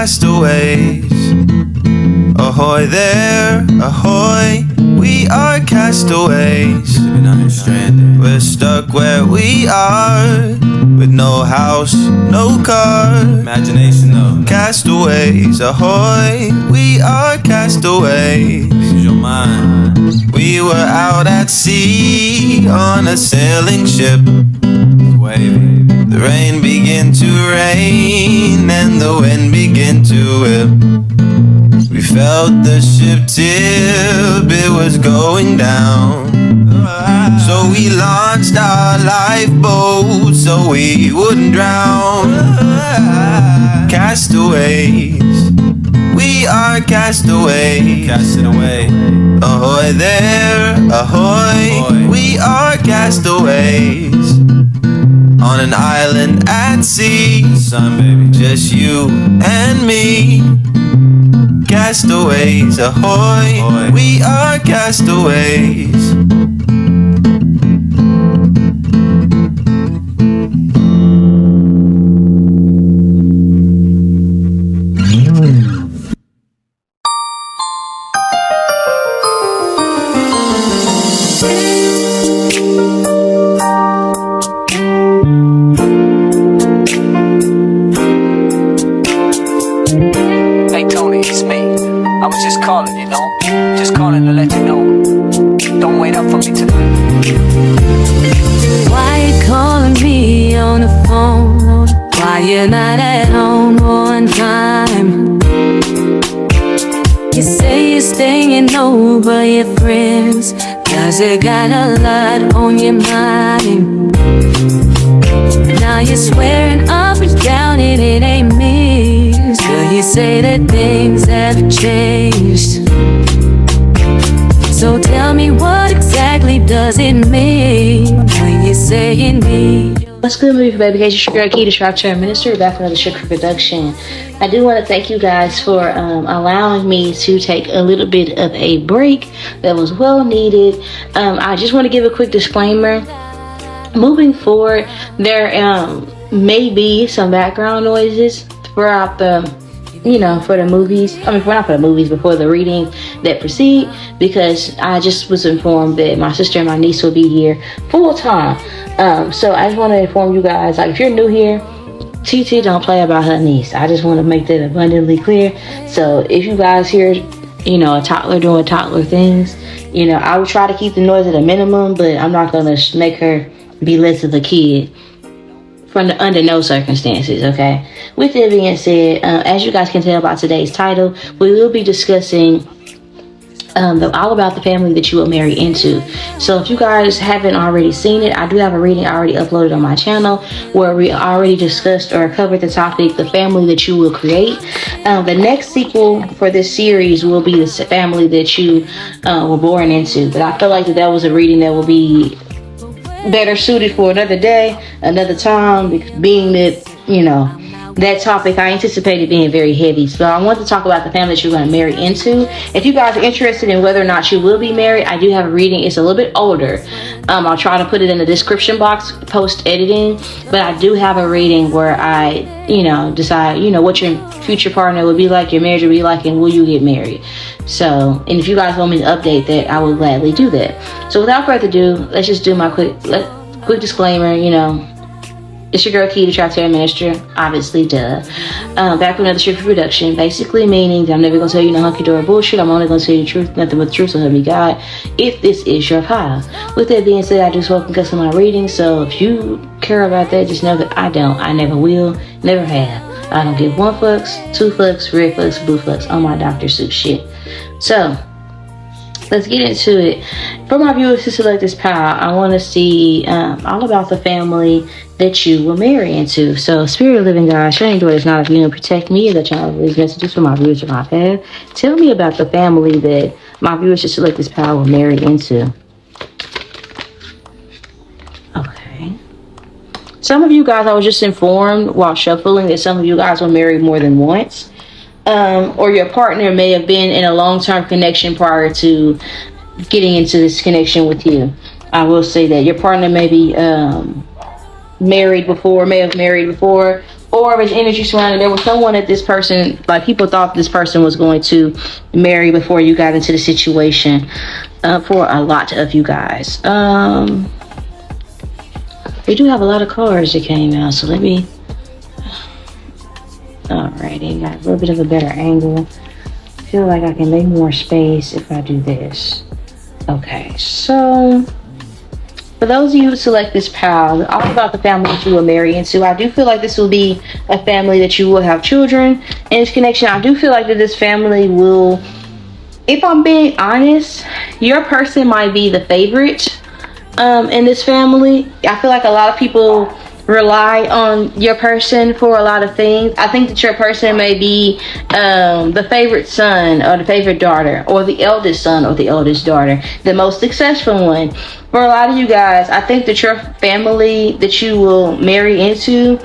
castaways. Ahoy there, ahoy, we are castaways. We're stuck where we are, with no house, no car. Imagination though. Castaways, ahoy, we are castaways. Use your mind. We were out at sea on a sailing ship. It's wavy. The rain began to rain and the wind began to whip. We felt the ship tip, it was going down. So we launched our lifeboat so we wouldn't drown. Castaways, we are castaways. Cast it away. Ahoy there, ahoy, we are castaways. On an island at sea, Sun, baby. just you and me. Castaways, ahoy, Ahoy. we are castaways. Hey Tony, it's me. I was just calling, you know. Just calling to let you know. Don't wait up for me tonight. Why you calling me on the phone? Why you not at home on time? You say you're staying over your friends, 'cause you got a lot on your mind. Now you're swearing up and down and it ain't me. So you say that things have changed. So tell me, what exactly does it mean when you say you need? What's good, movie baby? It's your girl 𝒮𝓂𝓒𝓂𝓅𝓈, Minister, back from another Sugar production. I do want to thank you guys for allowing me to take a little bit of a break that was well needed. I just want to give a quick disclaimer. Moving forward, there may be some background noises throughout the, for the movies. I mean, not for the movies, but for the reading that proceed, because I just was informed that my sister and my niece will be here full time. So I just want to inform you guys, like, if you're new here, TT don't play about her niece. I just want to make that abundantly clear. So if you guys hear, a toddler doing toddler things, I would try to keep the noise at a minimum, but I'm not going to make her be less of a kid under no circumstances, okay? With that being said, as you guys can tell by today's title, we will be discussing all about the family that you will marry into. So if you guys haven't already seen it, I do have a reading already uploaded on my channel where we already discussed or covered the topic, the family that you will create. The next sequel for this series will be the family that you were born into. But I feel like that was a reading that will be better suited for another day, another time, being that, that topic I anticipated being very heavy. So I want to talk about the family that you're going to marry into. If you guys are interested in whether or not you will be married, I do have a reading. It's a little bit older. I'll try to put it in the description box post editing, but I do have a reading where I, decide, what your future partner will be like, your marriage will be like, and will you get married? So, and if you guys want me to update that, I will gladly do that. So without further ado, let's just do my quick disclaimer. It's your girl 𝒮𝓂𝓒𝓂𝓅𝓈, Minister, obviously, duh. Back with another Sugar production, basically meaning that I'm never going to tell you no hunky-dory bullshit. I'm only going to tell you the truth, nothing but the truth, so help me God, if this is your pile. With that being said, I do smoke and cuss in my reading, so if you care about that, just know that I don't. I never will, never have. I don't give 1 fucks, 2 fucks, red fucks, blue fucks on my Dr. Seuss shit. So, let's get into it. For my viewers to select this pile, I want to see all about the family that you will marry into. So, Spirit of Living God, shining door is not of you, and protect me that y'all have these messages for my viewers in my path. Tell me about the family that my viewers to select this pile will marry into. Okay. Some of you guys, I was just informed while shuffling that some of you guys will marry more than once. Or your partner may have been in a long-term connection prior to getting into this connection with you. I will say that your partner may be may have married before, or if it's energy surrounding, there was someone that this person, like people thought this person was going to marry before you got into the situation, for a lot of you guys. We do have a lot of cards that came out, so let me, alrighty, got a little bit of a better angle. I feel like I can make more space if I do this. Okay, so for those of you who select this pile, all about the family that you will marry into. I do feel like this will be a family that you will have children in this connection. I do feel like that this family will, if I'm being honest, your person might be the favorite in this family. I feel like a lot of people rely on your person for a lot of things. I think that your person may be the favorite son or the favorite daughter, or the eldest son or the eldest daughter, the most successful one. For a lot of you guys, I think that your family that you will marry into,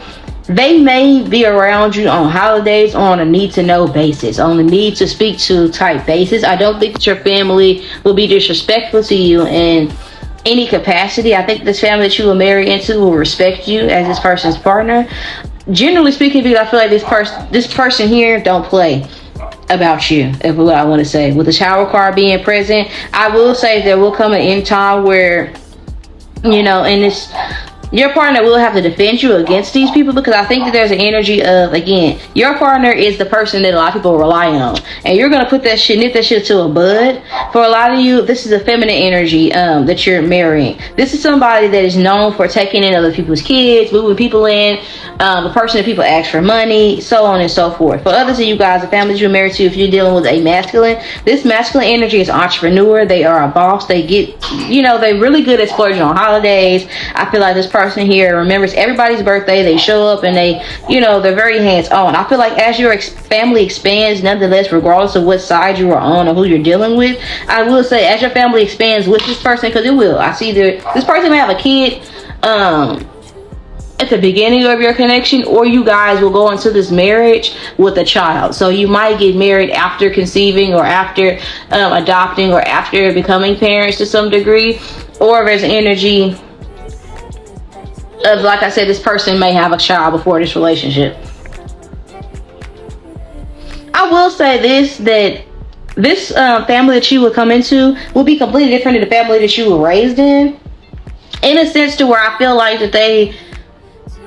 they may be around you on holidays on a need to know basis, on a need to speak to type basis. I don't think that your family will be disrespectful to you in any capacity. I think this family that you will marry into will respect you as this person's partner. Generally speaking, because I feel like this person here don't play about you, is what I want to say. With the Tower card being present, I will say there will come an end time where, you know, and this, your partner will have to defend you against these people, because I think that there's an energy of, again, your partner is the person that a lot of people rely on, and you're going to put that shit, nip that shit to a bud. For a lot of you, this is a feminine energy that you're marrying. This is somebody that is known for taking in other people's kids, moving people in, the person that people ask for money, so on and so forth. For others of you guys, the families you're married to, if you're dealing with a masculine, this masculine energy is entrepreneur. They are a boss. They get, you know, they're really good at splurging on holidays. I feel like this person here remembers everybody's birthday. They show up and they, you know, they're very hands-on. I feel like as your family expands, nonetheless, regardless of what side you are on or who you're dealing with, I will say as your family expands with this person, because it will, I see that this person may have a kid at the beginning of your connection, or you guys will go into this marriage with a child. So you might get married after conceiving, or after adopting, or after becoming parents to some degree, or there's an energy of, like I said, this person may have a child before this relationship. I will say this, that this family that you would come into will be completely different than the family that you were raised in a sense to where I feel like that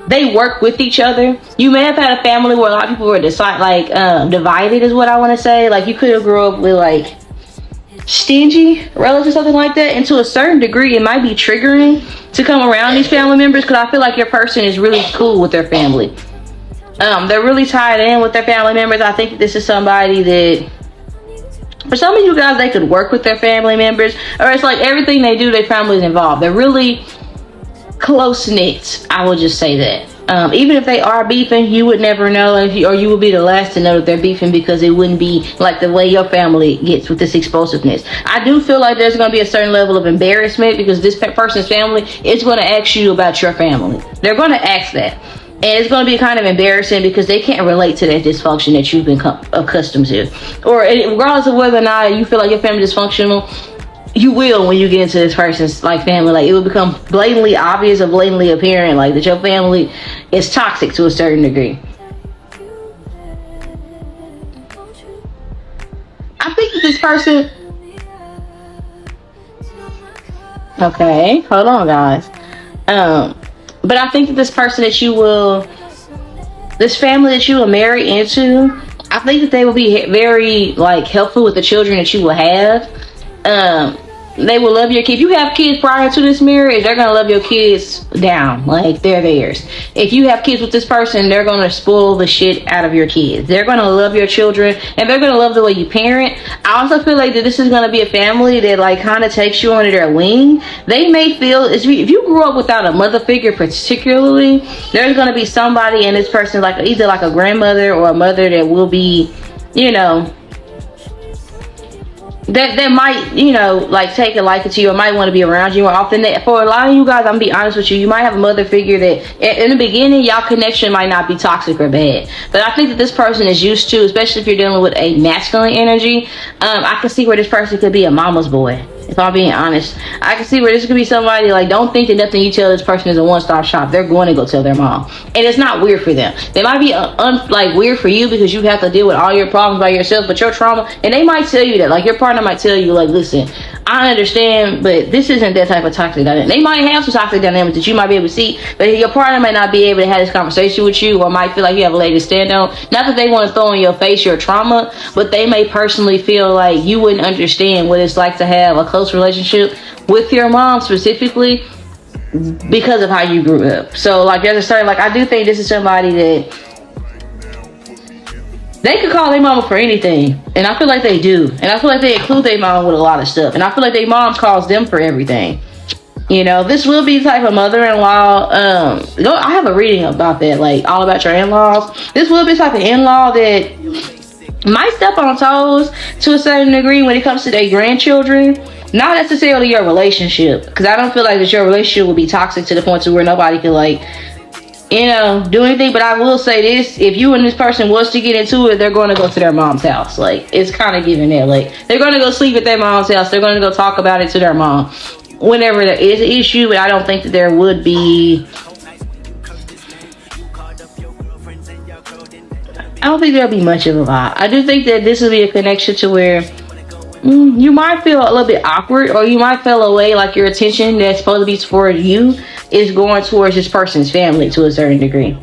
they work with each other. You may have had a family where a lot of people were divided, is what I want to say. Like, you could have grew up with like stingy relatives or something like that, and to a certain degree it might be triggering to come around these family members, because I feel like your person is really cool with their family. They're really tied in with their family members. I think that this is somebody that, for some of you guys, they could work with their family members, or it's like everything they do, their family is involved. They're really close-knit, I will just say that. Even if they are beefing, you would never know, or you would be the last to know that they're beefing, because it wouldn't be like the way your family gets with this explosiveness. I do feel like there's going to be a certain level of embarrassment, because this person's family is going to ask you about your family. They're going to ask that. And it's going to be kind of embarrassing, because they can't relate to that dysfunction that you've been accustomed to. Or regardless of whether or not you feel like your family is dysfunctional, you will when you get into this person's like family. Like, it will become blatantly obvious or blatantly apparent, like, that your family is toxic to a certain degree. I think that this person, okay, hold on guys, but I think that this person that you will, this family that you will marry into, I think that they will be very like helpful with the children that you will have. They will love your kids. If you have kids prior to this marriage, they're going to love your kids down. Like, they're theirs. If you have kids with this person, they're going to spoil the shit out of your kids. They're going to love your children, and they're going to love the way you parent. I also feel like that this is going to be a family that like kind of takes you under their wing. They may feel, if you grew up without a mother figure particularly, there's going to be somebody in this person, like either like a grandmother or a mother, that will be, you know, that might, you know, like take a liking to you, or might want to be around you more often. That for a lot of you guys, I'm gonna be honest with you, you might have a mother figure that in the beginning y'all connection might not be toxic or bad, but I think that this person is used to, especially if you're dealing with a masculine energy, I can see where this person could be a mama's boy. If I'm being honest, I can see where this could be somebody like, don't think that nothing you tell this person is a one-stop shop. They're going to go tell their mom, and it's not weird for them. They might be like weird for you because you have to deal with all your problems by yourself, but your trauma, and they might tell you that, like your partner might tell you like, listen, I understand, but this isn't that type of toxic dynamic. They might have some toxic dynamics that you might be able to see, but your partner might not be able to have this conversation with you, or might feel like you have a leg to stand on. Not that they want to throw in your face your trauma, but they may personally feel like you wouldn't understand what it's like to have a close relationship with your mom specifically because of how you grew up. So like there's a certain, like I do think this is somebody that they could call their mama for anything, and I feel like they do, and I feel like they include their mom with a lot of stuff, and I feel like their mom calls them for everything. You know, this will be the type of mother-in-law. I have a reading about that, like all about your in-laws. This will be the type of in-law that might step on toes to a certain degree when it comes to their grandchildren. Not necessarily your relationship, because I don't feel like that your relationship will be toxic to the point to where nobody could like, you know, do anything. But I will say this, if you and this person was to get into it, they're going to go to their mom's house. Like, it's kind of giving that, like, they're going to go sleep at their mom's house. They're going to go talk about it to their mom whenever there is an issue. But I don't think that there would be, I don't think there'll be much of a lot. I do think that this will be a connection to where you might feel a little bit awkward, or you might feel away like your attention that's supposed to be for you is going towards this person's family to a certain degree.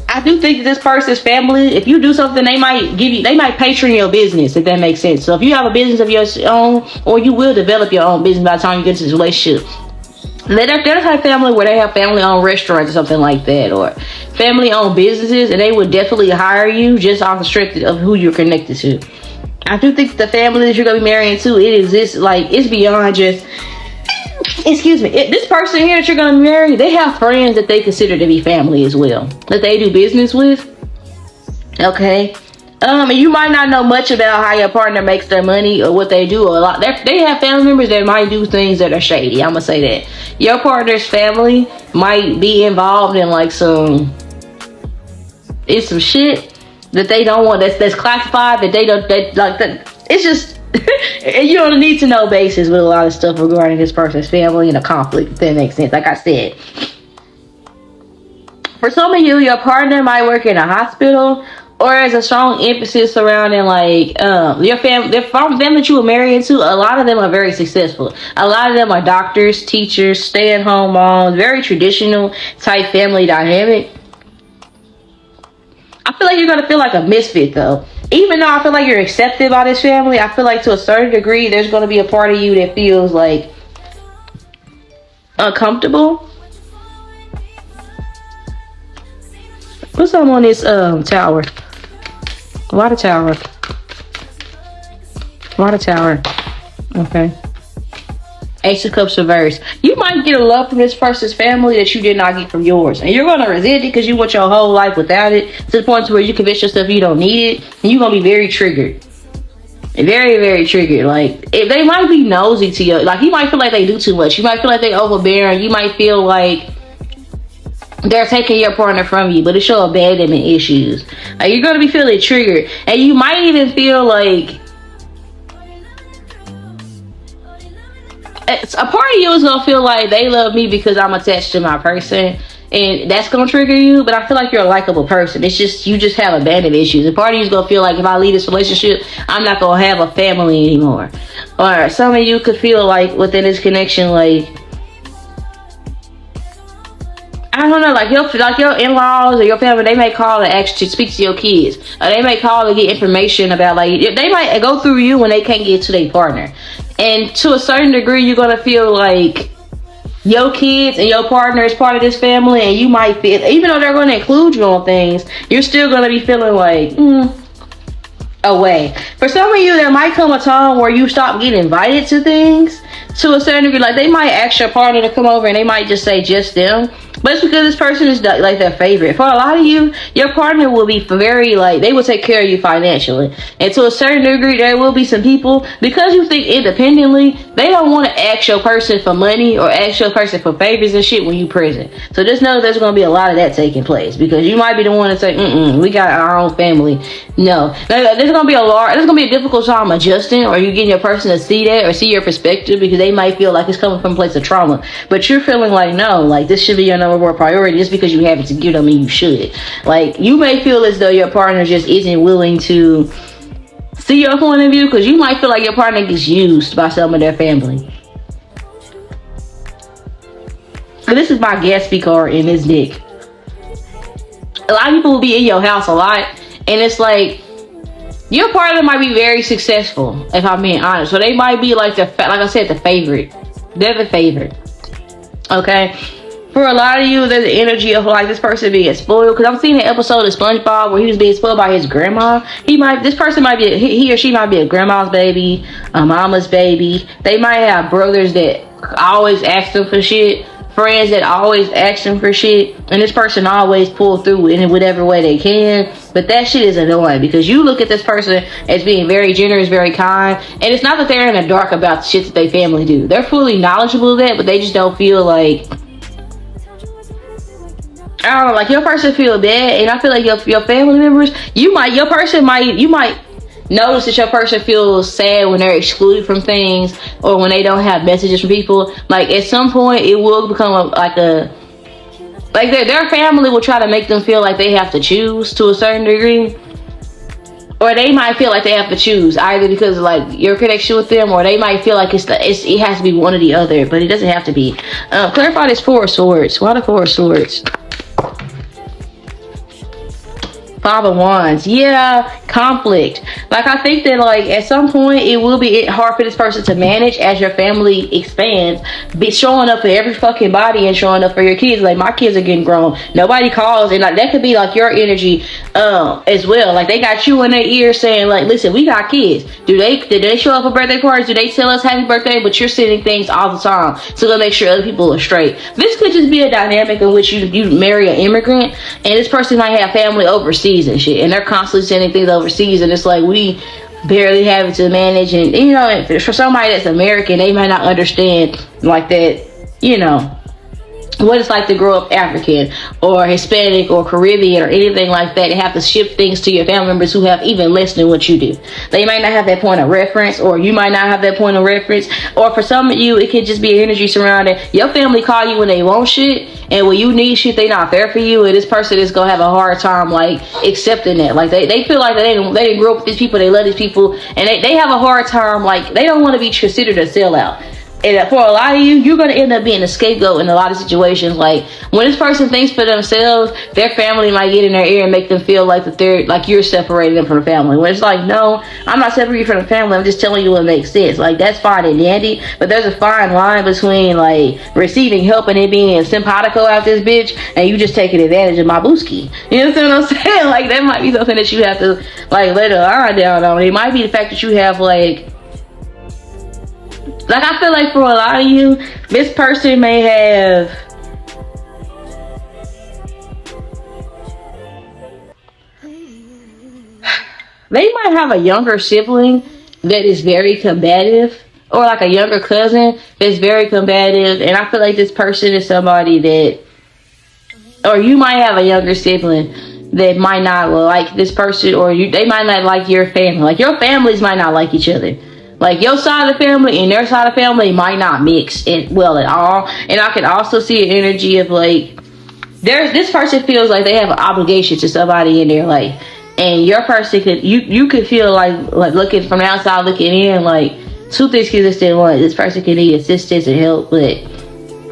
I do think that this person's family, if you do something, they might patron your business, if that makes sense. So if you have a business of your own, or you will develop your own business by the time you get into this relationship, they're the type of family where they have family-owned restaurants or something like that, or family-owned businesses, and they would definitely hire you just off the strength of who you're connected to. I do think the family that you're going to be marrying to, it exists, like, it's beyond just, excuse me, this person here that you're going to marry, they have friends that they consider to be family as well, that they do business with, okay? And you might not know much about how your partner makes their money or what they do. A lot, they have family members that might do things that are shady. I'm gonna say that your partner's family might be involved in like some shit that they don't want. That's classified, that they don't. That like that. It's just you on a need to know basis with a lot of stuff regarding this person's family and a conflict. If that makes sense. Like I said, for some of you, your partner might work in a hospital, or as a strong emphasis surrounding like your family, the family that you were married into. A lot of them are very successful. A lot of them are doctors, teachers, stay-at-home moms, very traditional type family dynamic. I feel like you're gonna feel like a misfit though. Even though I feel like you're accepted by this family, I feel like to a certain degree there's gonna be a part of you that feels like uncomfortable. What's up on this tower? Water tower. Water tower. Okay. Ace of Cups reverse. You might get a love from this person's family that you did not get from yours, and you're gonna resent it because you went your whole life without it, to the point to where you convince yourself you don't need it, and you're gonna be very triggered. Very, very triggered. Like, if they might be nosy to you, like you might feel like they do too much. You might feel like they overbearing. You might feel like they're taking your partner from you, but it shows abandonment issues. Like, you're gonna be feeling triggered, and you might even feel like a part of you is gonna feel like they love me because I'm attached to my person, and that's gonna trigger you. But I feel like you're a likable person. It's just you just have abandonment issues. A part of you is gonna feel like if I leave this relationship, I'm not gonna have a family anymore. Or some of you could feel like within this connection, like, I don't know, like your in-laws or your family, they may call and ask to speak to your kids, or they may call to get information about, like, they might go through you when they can't get to their partner. And to a certain degree, you're gonna feel like your kids and your partner is part of this family, and you might feel, even though they're gonna include you on things, you're still gonna be feeling like away. For some of you, there might come a time where you stop getting invited to things to a certain degree. Like, they might ask your partner to come over, and they might just say just them. But it's because this person is like their favorite. For a lot of you, your partner will be very like, they will take care of you financially. And to a certain degree, there will be some people, because you think independently, they don't want to ask your person for money or ask your person for favors and shit when you present. So just know there's going to be a lot of that taking place, because you might be the one to say, we got our own family. No, there's going to be a difficult time adjusting, or you getting your person to see that or see your perspective, because they might feel like it's coming from a place of trauma. But you're feeling like, no, like this should be your number one priority. Just because you have it to give, don't mean you should. Like, you may feel as though your partner just isn't willing to see your point of view, because you might feel like your partner gets used by some of their family. And this is my Gatsby card in this deck. A lot of people will be in your house a lot, and it's like, your partner might be very successful, if I'm being honest. So they might be like like I said, the favorite. They're the favorite. Okay? For a lot of you, there's the energy of like this person being spoiled. Because I'm seeing an episode of SpongeBob where he was being spoiled by his grandma. This person might be, he or she might be a grandma's baby, a mama's baby. They might have brothers that always ask them for shit, friends that always ask them for shit, and this person always pull through in whatever way they can. But that shit is annoying, because you look at this person as being very generous, very kind, and it's not that they're in the dark about the shit that they family do. They're fully knowledgeable of that, but they just don't feel like, I don't know, like your person feel bad. And I feel like your family members, you might notice that your person feels sad when they're excluded from things, or when they don't have messages from people. Like at some point it will become like their family will try to make them feel like they have to choose to a certain degree, or they might feel like they have to choose either because of like your connection with them, or they might feel like it has to be one or the other, but it doesn't have to be. Clarify this Four of Swords. Why the Four of Swords? Five of Wands. Yeah, conflict. Like, I think that like at some point it will be hard for this person to manage as your family expands, be showing up for every fucking body and showing up for your kids. Like, my kids are getting grown, nobody calls, and like that could be like your energy as well. Like, they got you in their ear saying like, listen, we got kids. Did they show up for birthday parties? Do they tell us happy birthday? But you're sending things all the time to go make sure other people are straight. This could just be a dynamic in which you marry an immigrant, and this person might have family overseas and shit, and they're constantly sending things overseas, and it's like we barely have it to manage. And you know, for somebody that's American, they might not understand like that, you know, what it's like to grow up African or Hispanic or Caribbean or anything like that, and have to ship things to your family members who have even less than what you do. They might not have that point of reference, or you might not have that point of reference. Or for some of you, it could just be energy surrounding your family call you when they want shit, and when you need shit, they not there for you, and this person is gonna have a hard time like accepting that. Like they feel like they didn't grow up with these people, they love these people, and they have a hard time, like they don't want to be considered a sellout. And for a lot of you, you're going to end up being a scapegoat in a lot of situations. Like, when this person thinks for themselves, their family might get in their ear and make them feel like that they're like you're separating them from the family. When it's like, no, I'm not separating you from the family, I'm just telling you what makes sense. Like, that's fine and dandy, but there's a fine line between like receiving help and it being simpatico out this bitch, and you just taking advantage of my booski. You know what I'm saying? Like, that might be something that you have to like let a eye down on. It might be the fact that you have like I feel like for a lot of you, this person may have a younger sibling that is very combative, or like a younger cousin that's very combative. And I feel like this person is somebody that, or you might have a younger sibling that might not like this person, or they might not like your family. Like, your families might not like each other. Like, your side of the family and their side of the family might not mix it well at all. And I can also see an energy of like, this person feels like they have an obligation to somebody in their life, and your person could, you could feel like looking from the outside, looking in, like two things can exist at once. This person can need assistance and help, but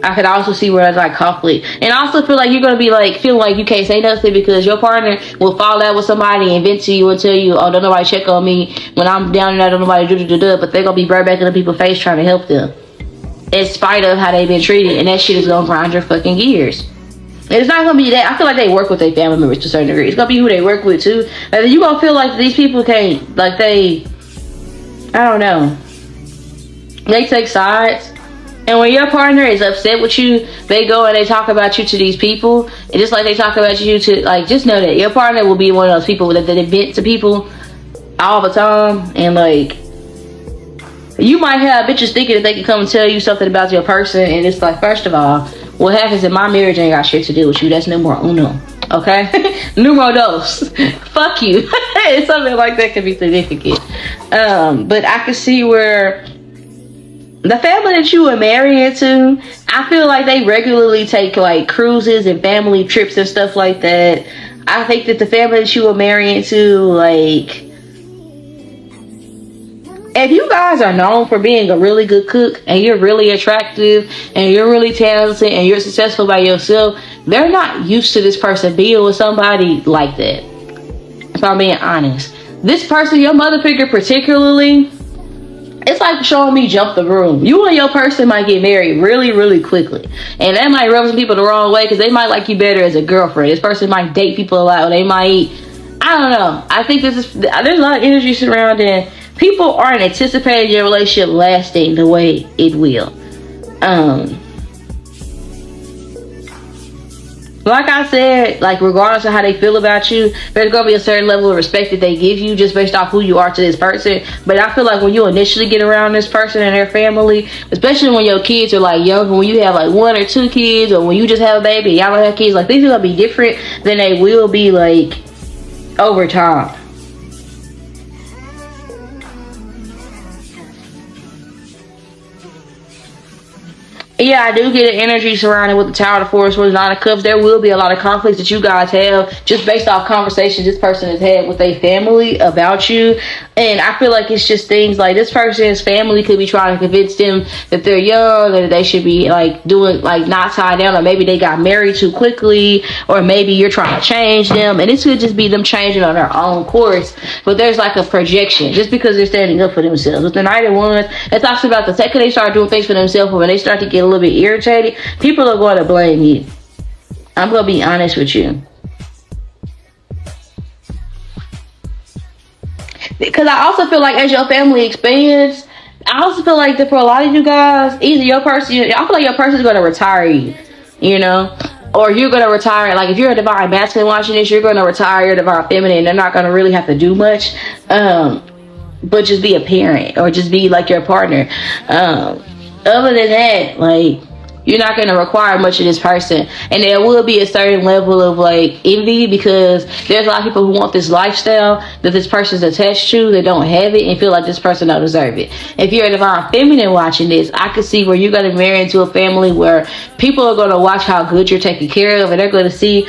I could also see where there's like conflict. And I also feel like you're gonna be like feeling like you can't say nothing, because your partner will fall out with somebody and vent to you and tell you, oh, don't nobody check on me when I'm down and out, don't nobody do, but they're gonna be right back in the people's face trying to help them, in spite of how they've been treated. And that shit is gonna grind your fucking gears. And it's not gonna be that. I feel like they work with their family members to a certain degree. It's gonna be who they work with too. Like, you gonna feel like these people can't, like, I don't know, they take sides. And when your partner is upset with you, they go and they talk about you to these people. And just like they talk about you to, like, just know that your partner will be one of those people that vent to people all the time. And, like, you might have bitches thinking that they can come and tell you something about your person. And it's like, first of all, what happens in my marriage ain't got shit to do with you. That's numero uno. Okay? Numero dos. Fuck you. Something like that could be significant. But I can see where the family that you were married to, I feel like they regularly take like cruises and family trips and stuff like that. I think that the family that you were married to, like, if you guys are known for being a really good cook and you're really attractive and you're really talented and you're successful by yourself, they're not used to this person being with somebody like that. If I'm being honest, this person, your mother figure particularly, it's like showing me jump the room. You and your person might get married really, really quickly. And that might rub some people the wrong way because they might like you better as a girlfriend. This person might date people a lot. Or they might, I don't know. I think there's a lot of energy surrounding. People aren't anticipating your relationship lasting the way it will. Like I said, like regardless of how they feel about you, there's gonna be a certain level of respect that they give you just based off who you are to this person. But I feel like when you initially get around this person and their family, especially when your kids are like young, when you have like 1 or 2 kids, or when you just have a baby, y'all don't have kids, like things are gonna be different than they will be like over time. Yeah, I do get an energy surrounded with the Tower of Force with 9 of Cups. There will be a lot of conflicts that you guys have just based off conversations this person has had with their family about you. And I feel like it's just things like this person's family could be trying to convince them that they're young or that they should be like doing like not tied down, or maybe they got married too quickly, or maybe you're trying to change them. And this could just be them changing on their own course. But there's like a projection just because they're standing up for themselves. With the Knight of Wands, it talks about the second they start doing things for themselves, or when they start to get a little bit irritated, people are going to blame you. I'm going to be honest with you. Because I also feel like as your family expands, I also feel like that for a lot of you guys, either your person, I feel like your person is going to retire you, you know, or you're going to retire. Like if you're a divine masculine watching this, you're going to retire your divine feminine. They're not going to really have to do much, but just be a parent or just be like your partner. Other than that, like, you're not going to require much of this person. And there will be a certain level of like envy because there's a lot of people who want this lifestyle that this person's attached to that don't have it and feel like this person don't deserve it. If you're a divine feminine watching this, I could see where you're going to marry into a family where people are going to watch how good you're taken care of, and they're going to see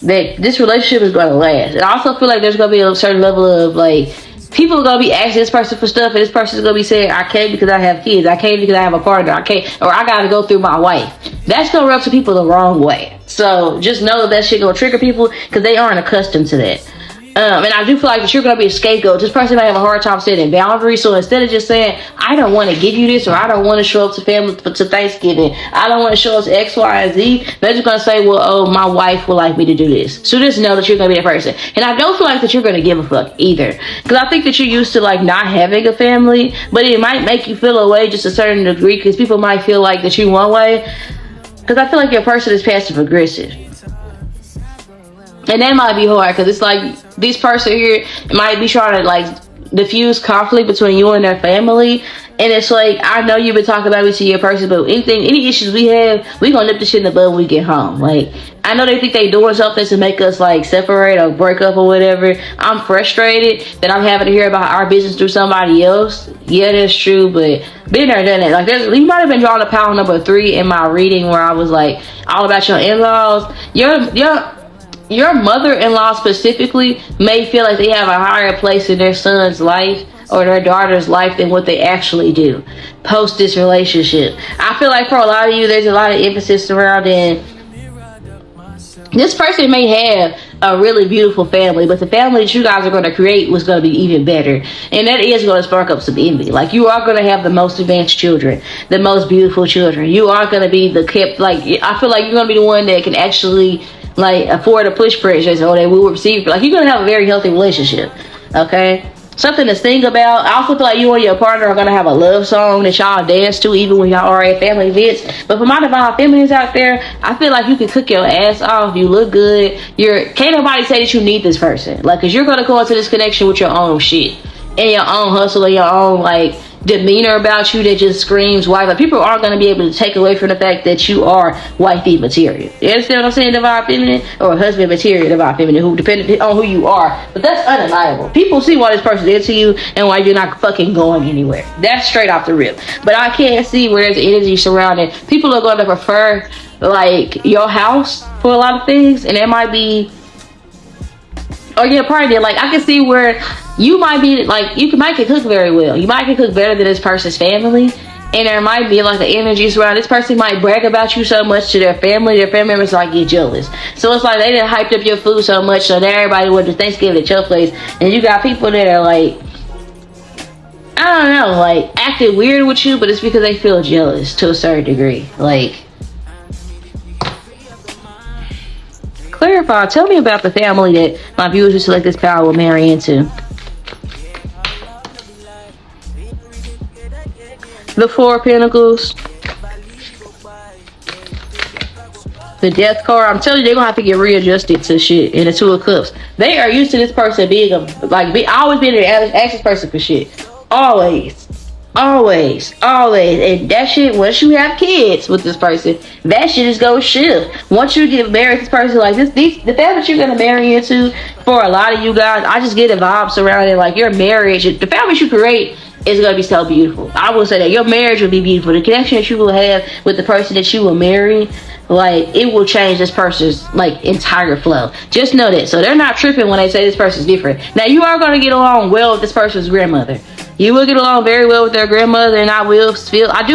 that this relationship is going to last. And I also feel like there's going to be a certain level of like, people are going to be asking this person for stuff, and this person's going to be saying, I can't because I have kids. I can't because I have a partner. I can't, or I got to go through my wife. That's going to rub some people the wrong way. So just know that shit going to trigger people because they aren't accustomed to that. And I do feel like that you're going to be a scapegoat. This person may have a hard time setting boundaries. So instead of just saying, I don't want to give you this, or I don't want to show up to family to Thanksgiving, I don't want to show up to X, Y, and Z, they're just going to say, well, oh, my wife would like me to do this. So just know that you're going to be that person. And I don't feel like that you're going to give a fuck either. Because I think that you're used to like not having a family, but it might make you feel a way just a certain degree because people might feel like that you one way. Because I feel like your person is passive aggressive. And that might be hard because it's like this person here might be trying to like diffuse conflict between you and their family. And it's like, I know you've been talking about me to your person, but any issues we have, we gonna nip the shit in the bud when we get home. Like, I know they think they doing something to make us like separate or break up or whatever. I'm frustrated that I'm having to hear about our business through somebody else. Yeah, that's true, but been there, done it. Like, you might have been drawing a pile number 3 in my reading where I was like, all about your in-laws. Your mother-in-law specifically may feel like they have a higher place in their son's life or their daughter's life than what they actually do post this relationship. I feel like for a lot of you, there's a lot of emphasis surrounding this person may have a really beautiful family, but the family that you guys are going to create was going to be even better. And that is going to spark up some envy. Like, you are going to have the most advanced children, the most beautiful children. You are going to be the kept, like, I feel like you're going to be the one that can actually like afford a push purchase, or they will receive. Like, you're going to have a very healthy relationship. Okay. something to sing about. I also feel like you and your partner are gonna have a love song that y'all dance to even when y'all are at family events. But for my divine feminines out there, I feel like you can cook your ass off. You look good. Can't nobody say that you need this person. Like, cause you're gonna go into this connection with your own shit and your own hustle and your own like demeanor about you that just screams wife. Like, people aren't going to be able to take away from the fact that you are wifey material. You understand what I'm saying? Divine feminine, or husband material, divine feminine, who depending on who you are. But that's undeniable. People see why this person is to you and why you're not fucking going anywhere. That's straight off the rip. But I can't see where there's energy surrounding. People are going to prefer like your house for a lot of things, and it might be, or your partner. Like, I can see where you might be like, might can cook very well. You might can cook better than this person's family, and there might be like the energies around. This person might brag about you so much to their family. Their family members like get jealous. So it's like they done hyped up your food so much, so now everybody went to Thanksgiving at your place, and you got people that are like, I don't know, like acting weird with you, but it's because they feel jealous to a certain degree. Like, clarify. Tell me about the family that my viewers who select this power will marry into. The Four of Pentacles, the Death card. I'm telling you, they're gonna have to get readjusted to shit. And the Two of Cups. They are used to this person being always being an anxious person for shit. Always. And that shit, once you have kids with this person, that shit is gonna shift. Once you get married to this person, like the family that you're gonna marry into, for a lot of you guys, I just get a vibe surrounding like your marriage. The family you create is going to be so beautiful. I will say that your marriage will be beautiful. The connection that you will have with the person that you will marry, like, it will change this person's like entire flow. Just know that. So they're not tripping when they say this person's different. Now, you are going to get along well with this person's grandmother. You will get along very well with their grandmother, and I do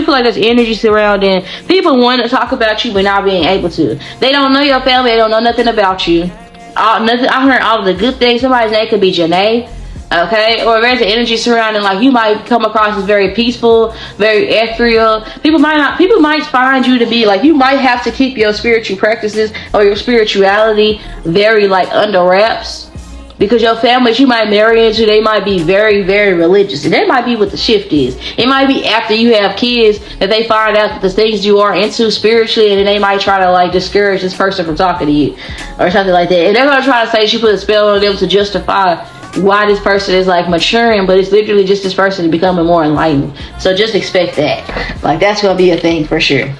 feel like there's energy surrounding people wanting to talk about you but not being able to. They don't know your family. They don't know nothing about you. I heard all of the good things. Somebody's name could be Janae. Okay, or there's an energy surrounding, like, you might come across as very peaceful, very ethereal. People might find you to be like, you might have to keep your spiritual practices or your spirituality very like under wraps, because your families you might marry into, they might be very, very religious, and that might be what the shift is. It might be after you have kids that they find out that the things you are into spiritually, and then they might try to like discourage this person from talking to you or something like that, and they're gonna try to say she put a spell on them to justify why this person is like maturing, but it's literally just this person becoming more enlightened. So just expect that. Like, that's gonna be a thing for sure.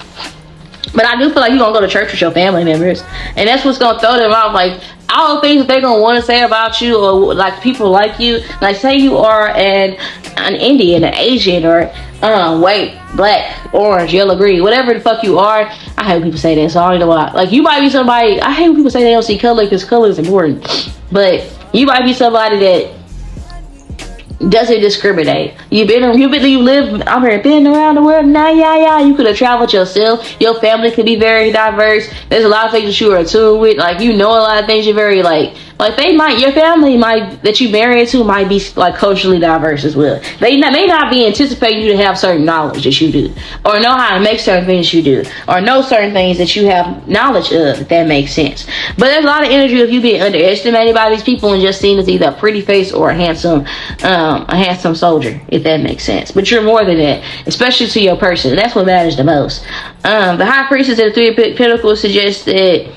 But I do feel like you're gonna go to church with your family members, and that's what's gonna throw them off. Like, all the things that they're gonna want to say about you, or like people like you. Like, say you are an Indian, an Asian, or white, black, orange, yellow, green, whatever the fuck you are. I hate when people say that, so I don't know why. Like, you might be somebody. I hate when people say they don't see color, because color is important. But you might be somebody that doesn't discriminate. You live out here, been around the world. You could have traveled yourself. Your family could be very diverse. There's a lot of things that you are attuned with. Like, you know a lot of things. You're very your family might that you marry into might be like culturally diverse as well. They may not be anticipating you to have certain knowledge that you do, or know how to make certain things you do, or know certain things that you have knowledge of, if that makes sense. But there's a lot of energy of you being underestimated by these people and just seen as either a pretty face or a handsome soldier, if that makes sense. But you're more than that, especially to your person. That's what matters the most. The High Priestess and the Three of Pentacles suggests that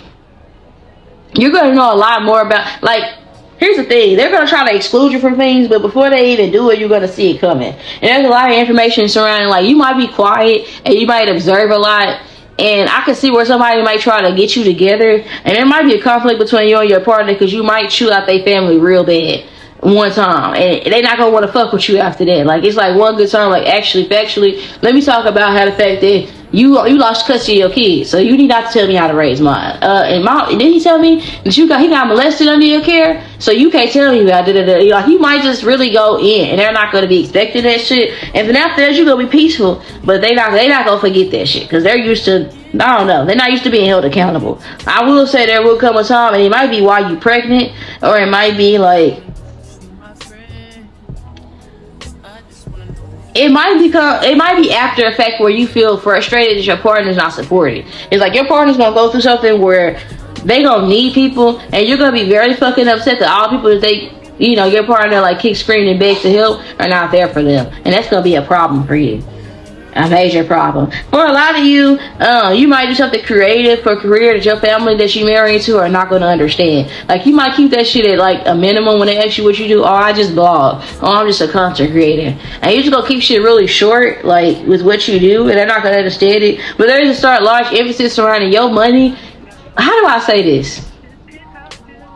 you're going to know a lot more about, like, here's the thing. They're going to try to exclude you from things, but before they even do it, you're going to see it coming. And there's a lot of information surrounding, like, you might be quiet and you might observe a lot. And I can see where somebody might try to get you together. And there might be a conflict between you and your partner, because you might chew out their family real bad one time, and they're not gonna want to fuck with you after that. Like, it's like one good time, like, actually factually, let me talk about how the fact that you lost custody of your kids, so you need not to tell me how to raise mine. And did he tell me that he got molested under your care, so you can't tell me about it. Like, you might just really go in, and they're not gonna be expecting that shit, and then after that you're gonna be peaceful. But they not gonna forget that shit, because they're used to, I don't know, they're not used to being held accountable. I will say there will come a time, and it might be while you're pregnant, or it might be like, it might be after a fact where you feel frustrated that your partner's not supporting. It's like your partner's gonna go through something where they gonna need people, and you're gonna be very fucking upset that all the people that they you know, your partner like keeps screaming and begs to help are not there for them, and that's gonna be a problem for you. A major problem for a lot of you. You might do something creative for a career that your family that you marry into are not going to understand. Like, you might keep that shit at like a minimum when they ask you what you do. Oh, I just blog. Oh, I'm just a content creator. And you just gonna keep shit really short, like with what you do, and they're not gonna understand it. But there's a start large emphasis surrounding your money. How do I say this?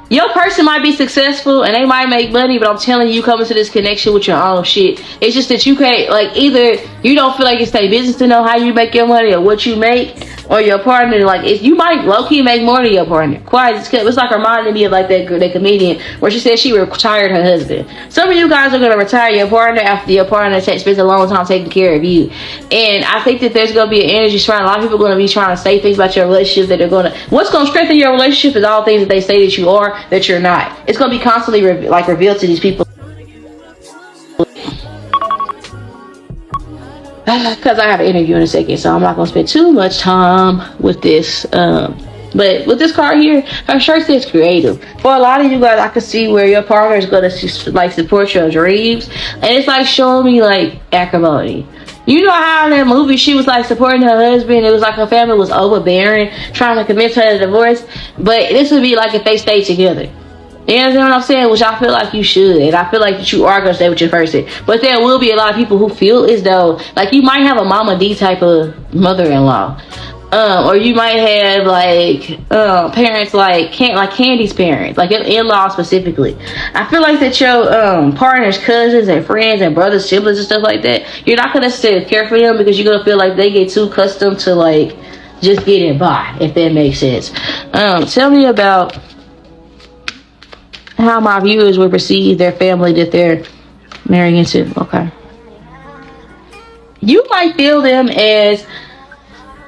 Your person might be successful and they might make money, but I'm telling you, you come into this connection with your own shit. It's just that you can't, like, either you don't feel like it's their business to know how you make your money or what you make, or your partner, like, if you might low-key make more than your partner. Quiet, it's like reminding me of like that comedian where she said she retired her husband. Some of you guys are gonna retire your partner after your partner spends a long time taking care of you. And I think that there's gonna be an energy surrounding. A lot of people are gonna be trying to say things about your relationship that are gonna, what's gonna strengthen your relationship is all things that they say that you are that you're not. It's gonna be constantly revealed to these people. Because I have an interview in a second, so I'm not gonna spend too much time with this. But with this card here, her shirt says creative. For a lot of you guys, I can see where your partner is gonna like support your dreams, and it's like showing me like acrimony. You know how in that movie she was like supporting her husband? It was like her family was overbearing, trying to convince her to divorce. But this would be like if they stayed together. You understand what I'm saying? Which I feel like you should. And I feel like that you are going to stay with your person. But there will be a lot of people who feel as though, like, you might have a Mama D type of mother-in-law. Or you might have, like, parents like Candy's parents. Like, in-laws specifically. I feel like that your partner's cousins and friends and brothers, siblings and stuff like that, you're not going to necessarily care for them because you're going to feel like they get too accustomed to, like, just getting by, if that makes sense. Tell me about how my viewers would perceive their family that they're marrying into. Okay. You might feel them as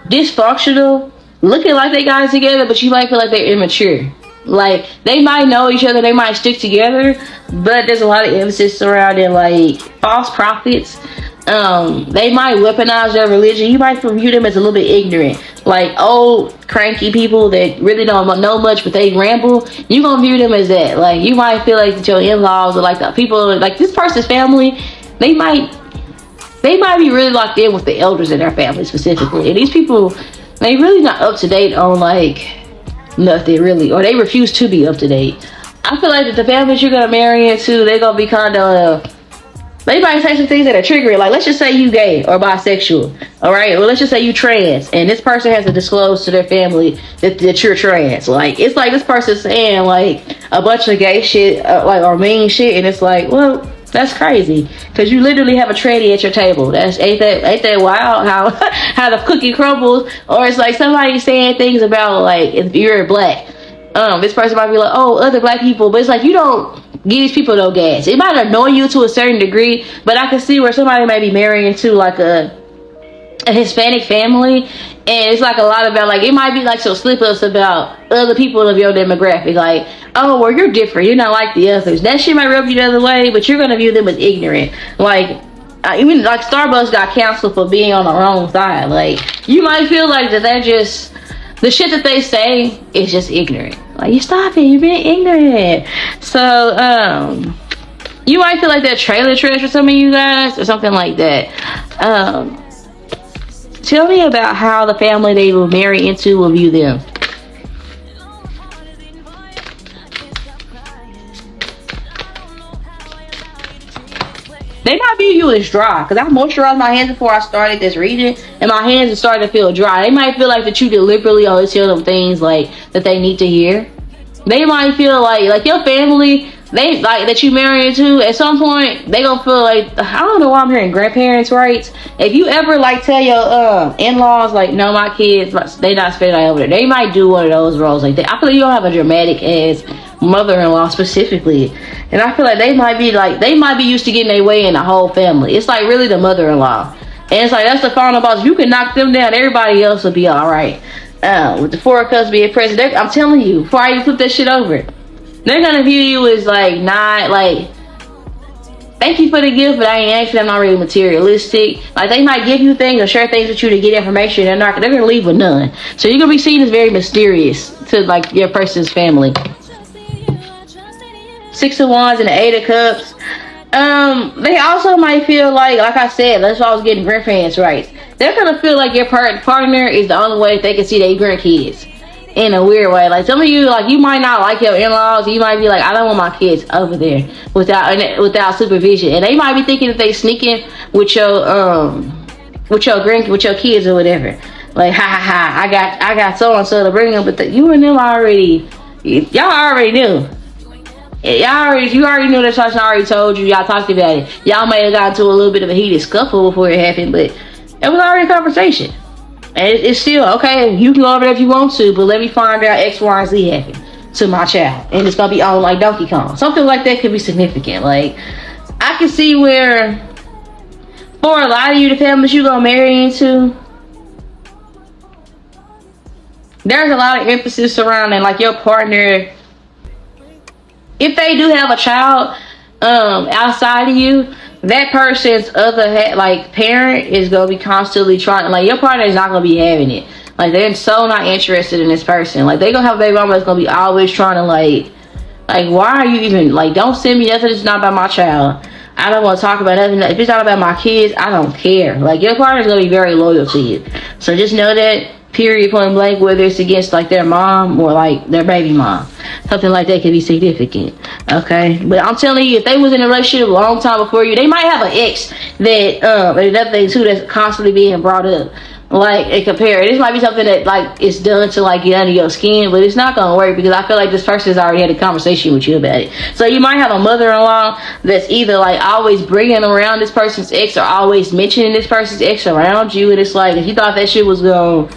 dysfunctional, looking like they got it together, but you might feel like they're immature. Like, they might know each other, they might stick together, but there's a lot of emphasis surrounding, like, false prophets. They might weaponize their religion. You might view them as a little bit ignorant, like old cranky people that really don't know much but they ramble. You gonna view them as that. Like, you might feel like that your in-laws or like the people, like this person's family, they might be really locked in with the elders in their family specifically, and these people, they really not up to date on like nothing really, or they refuse to be up to date. I feel like that the families you're gonna marry into, they're gonna be kind of they might say some things that are triggering. Like, let's just say you gay or bisexual, all right? Or let's just say you trans, and this person has to disclose to their family that you're trans. Like, it's like this person's saying, like, a bunch of gay shit, like, or mean shit, and it's like, well, that's crazy. Because you literally have a tranny at your table. Ain't that wild how the cookie crumbles? Or it's like somebody saying things about, like, if you're black. This person might be like, oh, other black people. But it's like, you don't give these people no gas. It might annoy you to a certain degree, but I can see where somebody may be marrying into like a Hispanic family, and it's like a lot about, like, it might be like some slip-ups about other people of your demographic. Like, oh, well, you're different. You're not like the others. That shit might rub you the other way, but you're going to view them as ignorant. Like, even like Starbucks got canceled for being on the wrong side. Like, you might feel like that they're just, the shit that they say is just ignorant. Like, you stop it, you're being ignorant. So, you might feel like that trailer trash for some of you guys, or something like that. Tell me about how the family they will marry into will view them. They might view you as dry, because I moisturized my hands before I started this reading, and my hands are starting to feel dry. They might feel like that you deliberately always tell them things like that they need to hear. They might feel like your family, they like that you marry into, at some point they gonna feel like, I don't know why I'm hearing grandparents' rights. If you ever like tell your in-laws like, no, my kids, they not spending night over there, they might do one of those roles like that. I feel like you don't have a dramatic ass mother-in-law specifically, and I feel like they might be used to getting their way in the whole family. It's like really the mother-in-law, and it's like that's the final boss. If you can knock them down, everybody else will be all right. With the Four of Cups being present, I'm telling you, before I even flip that shit over, they're gonna view you as like, not like, thank you for the gift, but I ain't actually, I'm not really materialistic. Like, they might give you things or share things with you to get information, and they're gonna leave with none. So you're gonna be seen as very mysterious to like your person's family. Six of Wands and the Eight of Cups. They also might feel like I said, that's why I was getting grandparents' rights. They're gonna feel like your partner is the only way they can see their grandkids in a weird way. Like some of you, like you might not like your in-laws. You might be like, I don't want my kids over there without supervision, and they might be thinking that they sneaking with your kids or whatever. Like I got so and so to bring them, but you and them y'all already knew. You already knew this person already told you. Y'all talked about it. Y'all may have gotten to a little bit of a heated scuffle before it happened, but it was already a conversation. And it's still, okay, you can go over there if you want to, but let me find out X, Y, and Z happened to my child. And it's going to be on like Donkey Kong. Something like that could be significant. Like, I can see where, for a lot of you, the families you're going to marry into, there's a lot of emphasis surrounding like your partner. If they do have a child outside of you, that person's parent is gonna be constantly trying. Like your partner is not gonna be having it. Like they're so not interested in this person. Like they gonna have a baby mama that's gonna be always trying to like why are you even like? Don't send me nothing. It's not about my child. I don't want to talk about nothing. If it's not about my kids, I don't care. Like your partner's gonna be very loyal to you. So just know that. Period, point blank, whether it's against like their mom or like their baby mom, something like that can be significant. Okay, but I'm telling you, if they was in a relationship a long time before you, they might have an ex that another thing too that's constantly being brought up. Like and compare it. This might be something that like it's done to like get under your skin, but it's not gonna work because I feel like this person has already had a conversation with you about it. So you might have a mother-in-law that's either like always bringing around this person's ex or always mentioning this person's ex around you, and it's like if you thought that shit was gonna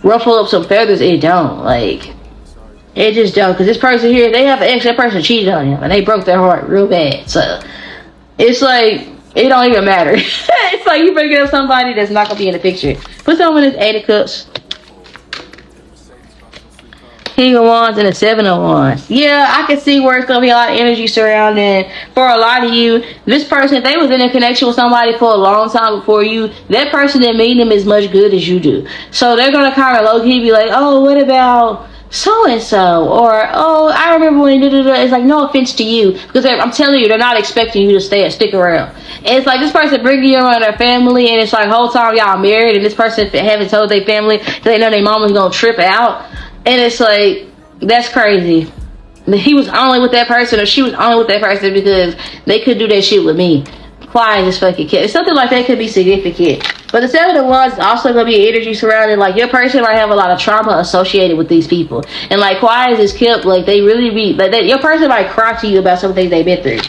ruffle up some feathers, it don't. Like it just don't, because this person here, they have an ex, that person cheated on him and they broke their heart real bad. So it's like it don't even matter. It's like you breaking up somebody that's not gonna be in the picture. Put someone in this Eight of Cups, King of Wands, and the Seven of Wands. Yeah, I can see where it's gonna be a lot of energy surrounding. For a lot of you, this person, if they was in a connection with somebody for a long time before you, that person didn't mean them as much good as you do. So they're gonna kind of low-key be like, oh, what about so-and-so? Or, oh, I remember when it's like, no offense to you, because I'm telling you, they're not expecting you to stick around. And it's like this person bringing you around their family, and it's like whole time y'all married, and this person haven't told their family that they know their mama's gonna trip out. And it's like, that's crazy. He was only with that person or she was only with that person because they could do that shit with me. Quiet as fucking cat. Something like that could be significant. But the Seven of Wands is also going to be energy surrounding. Like your person might have a lot of trauma associated with these people. And like quiet as kept, like they really be, like your person might cry to you about some things they've been through.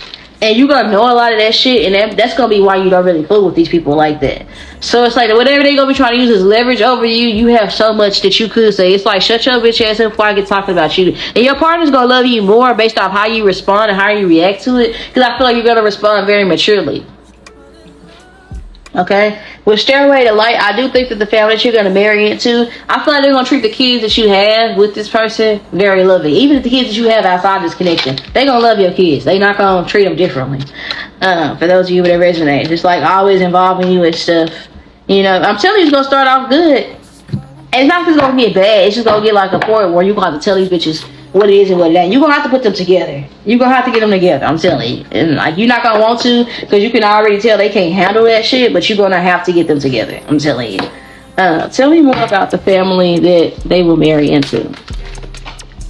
And you're going to know a lot of that shit, and that's going to be why you don't really fool with these people like that. So it's like, whatever they're going to be trying to use as leverage over you, you have so much that you could say. It's like, shut your bitch ass up before I get talking about you. And your partner's going to love you more based off how you respond and how you react to it. Because I feel like you're going to respond very maturely. Okay, with Stairway to Light, I do think that the family that you're going to marry into, I feel like they're going to treat the kids that you have with this person very lovely. Even if the kids that you have outside this connection, they're going to love your kids. They're not going to treat them differently. For those of you that resonate, just like always involving you and stuff. You know, I'm telling you, it's going to start off good. And it's not just going to get bad. It's just going to get like a point where you're going to have to tell these bitches what it is and what it ain't. You're going to have to put them together. You're going to have to get them together. I'm telling you. And like, you're not going to want to, because you can already tell they can't handle that shit, but you're going to have to get them together. I'm telling you. Tell me more about the family that they will marry into.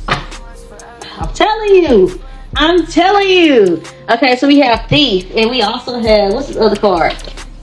I'm telling you. Okay, so we have Thief, and we also have, what's this other card?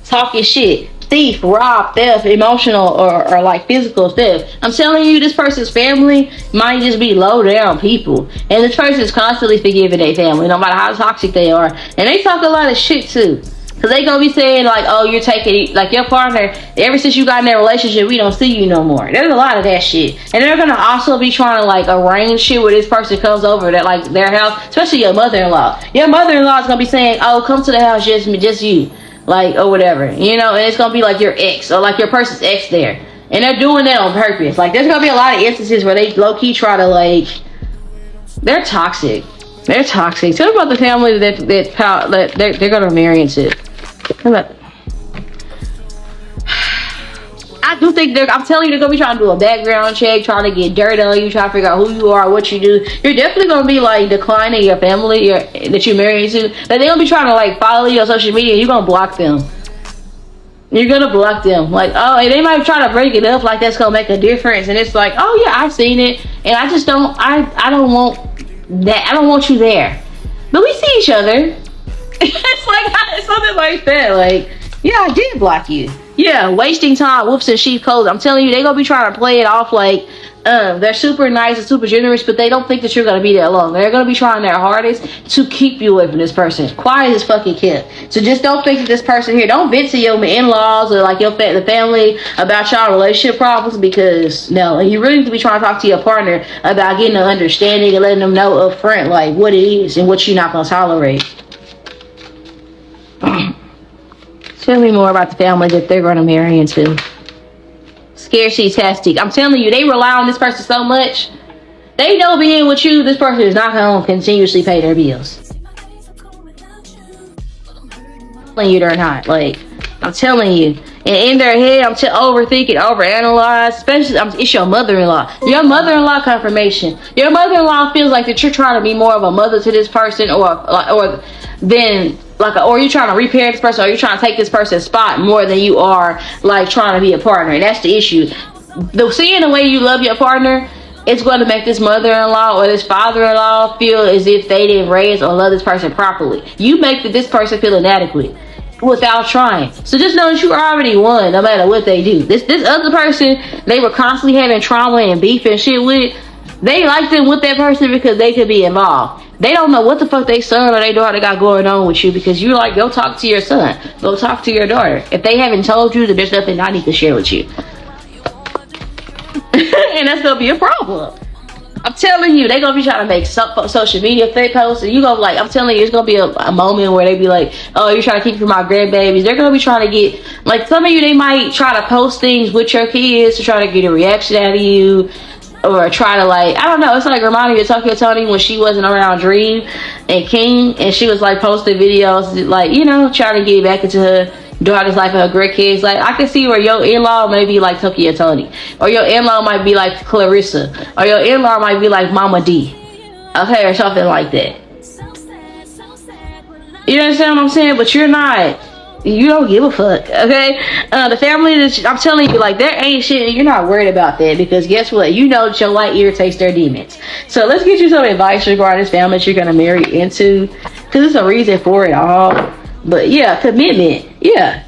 Talking shit. Thief, rob, theft, emotional or like physical theft. I'm telling you, this person's family might just be low down people, and this person is constantly forgiving their family no matter how toxic they are. And they talk a lot of shit too, because they gonna be saying like, oh, you're taking, like your partner, ever since you got in that relationship, we don't see you no more. There's a lot of that shit. And they're gonna also be trying to like arrange shit where this person comes over that like their house, especially your mother-in-law. Your mother-in-law is gonna be saying, oh, come to the house, just you, like, or whatever, you know. And it's gonna be like your ex or like your person's ex there, and they're doing that on purpose. Like there's gonna be a lot of instances where they low-key try to like, they're toxic. Tell me about the family that they're gonna marry into. I I do think I'm telling you, they're gonna be trying to do a background check, trying to get dirt on you, trying to figure out who you are, what you do. You're definitely gonna be like declining your family that you're married to. Like, they're gonna be trying to like follow you on social media. You're gonna block them. You're gonna block them. Like, oh, and they might try to break it up like that's gonna make a difference. And it's like, oh yeah, I've seen it, and I just don't. I don't want that. I don't want you there. But we see each other. It's like something like that. Like, yeah, I did block you. Yeah, wasting time, whoops and sheep codes. I'm telling you, they're gonna be trying to play it off like they're super nice and super generous, but they don't think that you're gonna be that long. They're gonna be trying their hardest to keep you away from this person. Quiet as fucking kept. So just don't think that this person here. Don't vent to your in-laws or like the family about y'all relationship problems, because no, and you really need to be trying to talk to your partner about getting an understanding and letting them know up front like what it is and what you're not gonna tolerate. Tell me more about the family that they're gonna marry into. Scarcity tastic. I'm telling you, they rely on this person so much. They know being with you, this person is not going to continuously pay their bills. I'm telling you, they're not. Like, I'm telling you. And in their head, I'm overthinking, overanalyze. Especially, it's your mother-in-law. Your mother-in-law confirmation. Your mother-in-law feels like that you're trying to be more of a mother to this person, or you're trying to repair this person, or you're trying to take this person's spot more than you are like trying to be a partner. And that's the issue. Seeing the way you love your partner, it's going to make this mother-in-law or this father-in-law feel as if they didn't raise or love this person properly. You make this person feel inadequate without trying. So just know that you already won no matter what they do. This other person they were constantly having trauma and beef and shit with, they like them with that person because they could be involved. They don't know what the fuck they son or they daughter got going on with you, because you're like, go talk to your son, go talk to your daughter. If they haven't told you, then there's nothing I need to share with you. And that's gonna be a problem. I'm telling you, they're gonna be trying to make social media fake posts, and you gonna like, I'm telling you, it's gonna be a moment where they be like, oh, you're trying to keep from my grandbabies. They're gonna be trying to get, like, some of you, they might try to post things with your kids to try to get a reaction out of you, or try to, like, I don't know, it's like reminding me of Tokyo Tony when she wasn't around Dream and King, and she was like posting videos like, you know, trying to get back into her daughter's life and her great kids. Like, I can see where your in-law may be like Tokyo Tony, or your in-law might be like Clarissa, or your in-law might be like Mama D, okay, or something like that. You understand what I'm saying? But you're not. You don't give a fuck, okay? The family that I'm telling you, like, there ain't shit. You're not worried about that, because guess what? You know that your light irritates their demons. So let's get you some advice regarding this family that you're gonna marry into, because it's a reason for it all. But yeah, commitment. Yeah.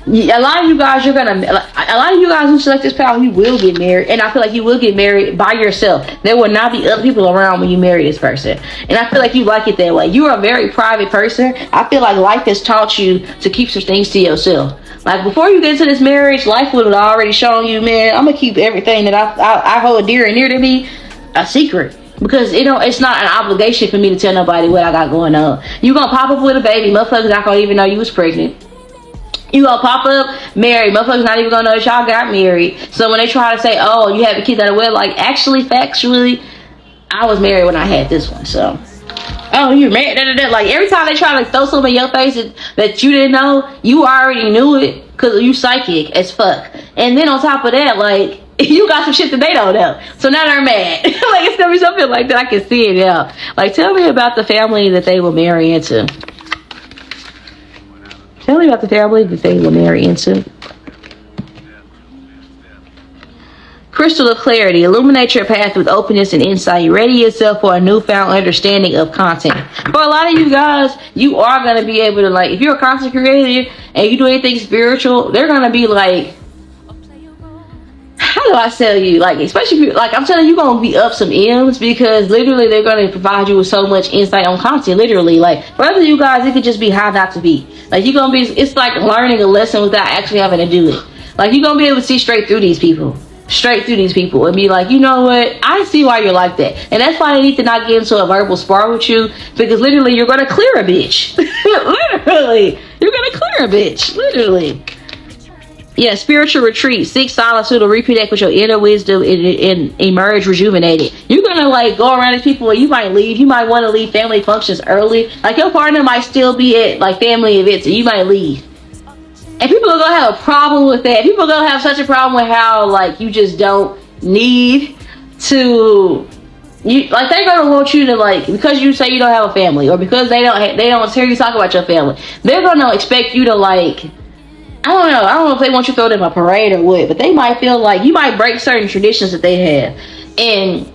A lot of you guys, who select this path, you will get married, and I feel like you will get married by yourself. There will not be other people around when you marry this person, and I feel like you like it that way. You are a very private person. I feel like life has taught you to keep some things to yourself. Like, before you get into this marriage, life would have already shown you, man, I'm gonna keep everything that I hold dear and near to me a secret. Because it's not an obligation for me to tell nobody what I got going on. You gonna pop up with a baby, motherfuckers not gonna even know you was pregnant. You gonna pop up married, motherfuckers not even gonna know that y'all got married. So when they try to say, oh, you have a kid out of wedlock, like, actually, factually, I was married when I had this one. So, oh, you're married, like, every time they try to throw something in your face that you didn't know, you already knew it, because you psychic as fuck. And then on top of that, like, you got some shit that they don't know, so now they're mad. Like, it's gonna be something like that. I can see it now. Like, tell me about the family that they will marry into. Tell me about the family that they will marry into. Crystal of clarity. Illuminate your path with openness and insight. Ready yourself for a newfound understanding of content. For a lot of you guys, you are going to be able to, like, if you're a content creator and you do anything spiritual, they're going to be like, how do I tell you? Like, especially if you, like, I'm telling you, you're going to be up some M's, because literally they're going to provide you with so much insight on content. Literally, like, for other you guys, it could just be how not to be. Like, you're going to be, it's like learning a lesson without actually having to do it. Like, you're going to be able to see straight through these people. And be like, you know what? I see why you're like that. And that's why they need to not get into a verbal spar with you, because literally you're going to clear a bitch. Literally. You're going to clear a bitch. Literally. Yeah, spiritual retreat. Seek solitude or reconnect with your inner wisdom and emerge rejuvenated. You're going to, like, go around these people where you might leave. You might want to leave family functions early. Like, your partner might still be at, like, family events, and you might leave. And people are gonna have a problem with that. People are gonna have such a problem with how like you just don't need to. You like they're gonna want you to like because you say you don't have a family or because they don't hear you talk about your family. They're gonna expect you to like. I don't know if they want you to throw them a parade or what, but they might feel like you might break certain traditions that they have, and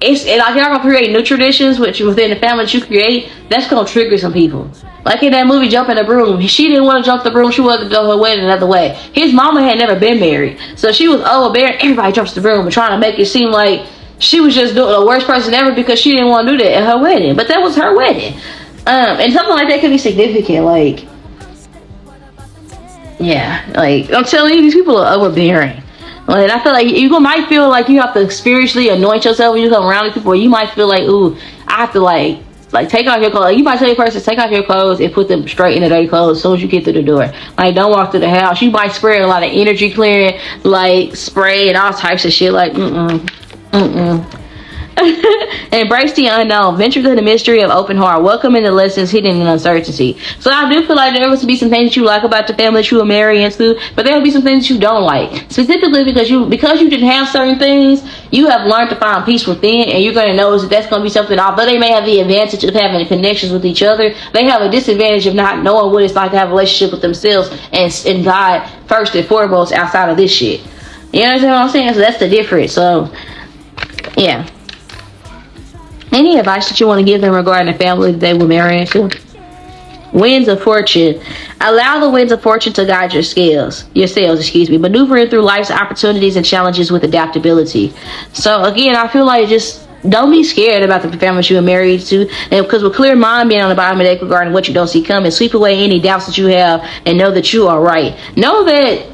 it's like you're gonna create new traditions within the family that you create. That's gonna trigger some people. Like in that movie, Jump in the Broom. She didn't want to jump the broom. She wanted to go her wedding another way. His mama had never been married, so she was overbearing. Everybody jumps the broom, but trying to make it seem like she was just doing the worst person ever because she didn't want to do that at her wedding. But that was her wedding, and something like that could be significant. Like. Yeah, like I'm telling you, these people are overbearing. Like I feel like you might feel like you have to spiritually anoint yourself when you come around these people. Or you might feel like, ooh, I have to like take off your clothes. You might tell your person take off your clothes and put them straight in the dirty clothes as soon as you get through the door. Like don't walk through the house. You might spray a lot of energy clearing, like spray and all types of shit. Like Embrace the unknown. Venture through the mystery of open heart. Welcome in the lessons hidden in uncertainty. So I do feel like there will be some things that you like about the family that you will marry into, but there will be some things that you don't like. Specifically because you didn't have certain things, you have learned to find peace within, and you're going to know that that's going to be something. Although they may have the advantage of having connections with each other, they have a disadvantage of not knowing what it's like to have a relationship with themselves and God first and foremost outside of this shit. You understand what I'm saying? So that's the difference. So yeah. Any advice that you want to give them regarding the family that they will marry into? Winds of fortune. Allow the winds of fortune to guide your sails, maneuvering through life's opportunities and challenges with adaptability. So again, I feel like just don't be scared about the family you are married to, and because with clear mind being on the bottom of the deck regarding what you don't see coming, sweep away any doubts that you have and know that you are right. Know that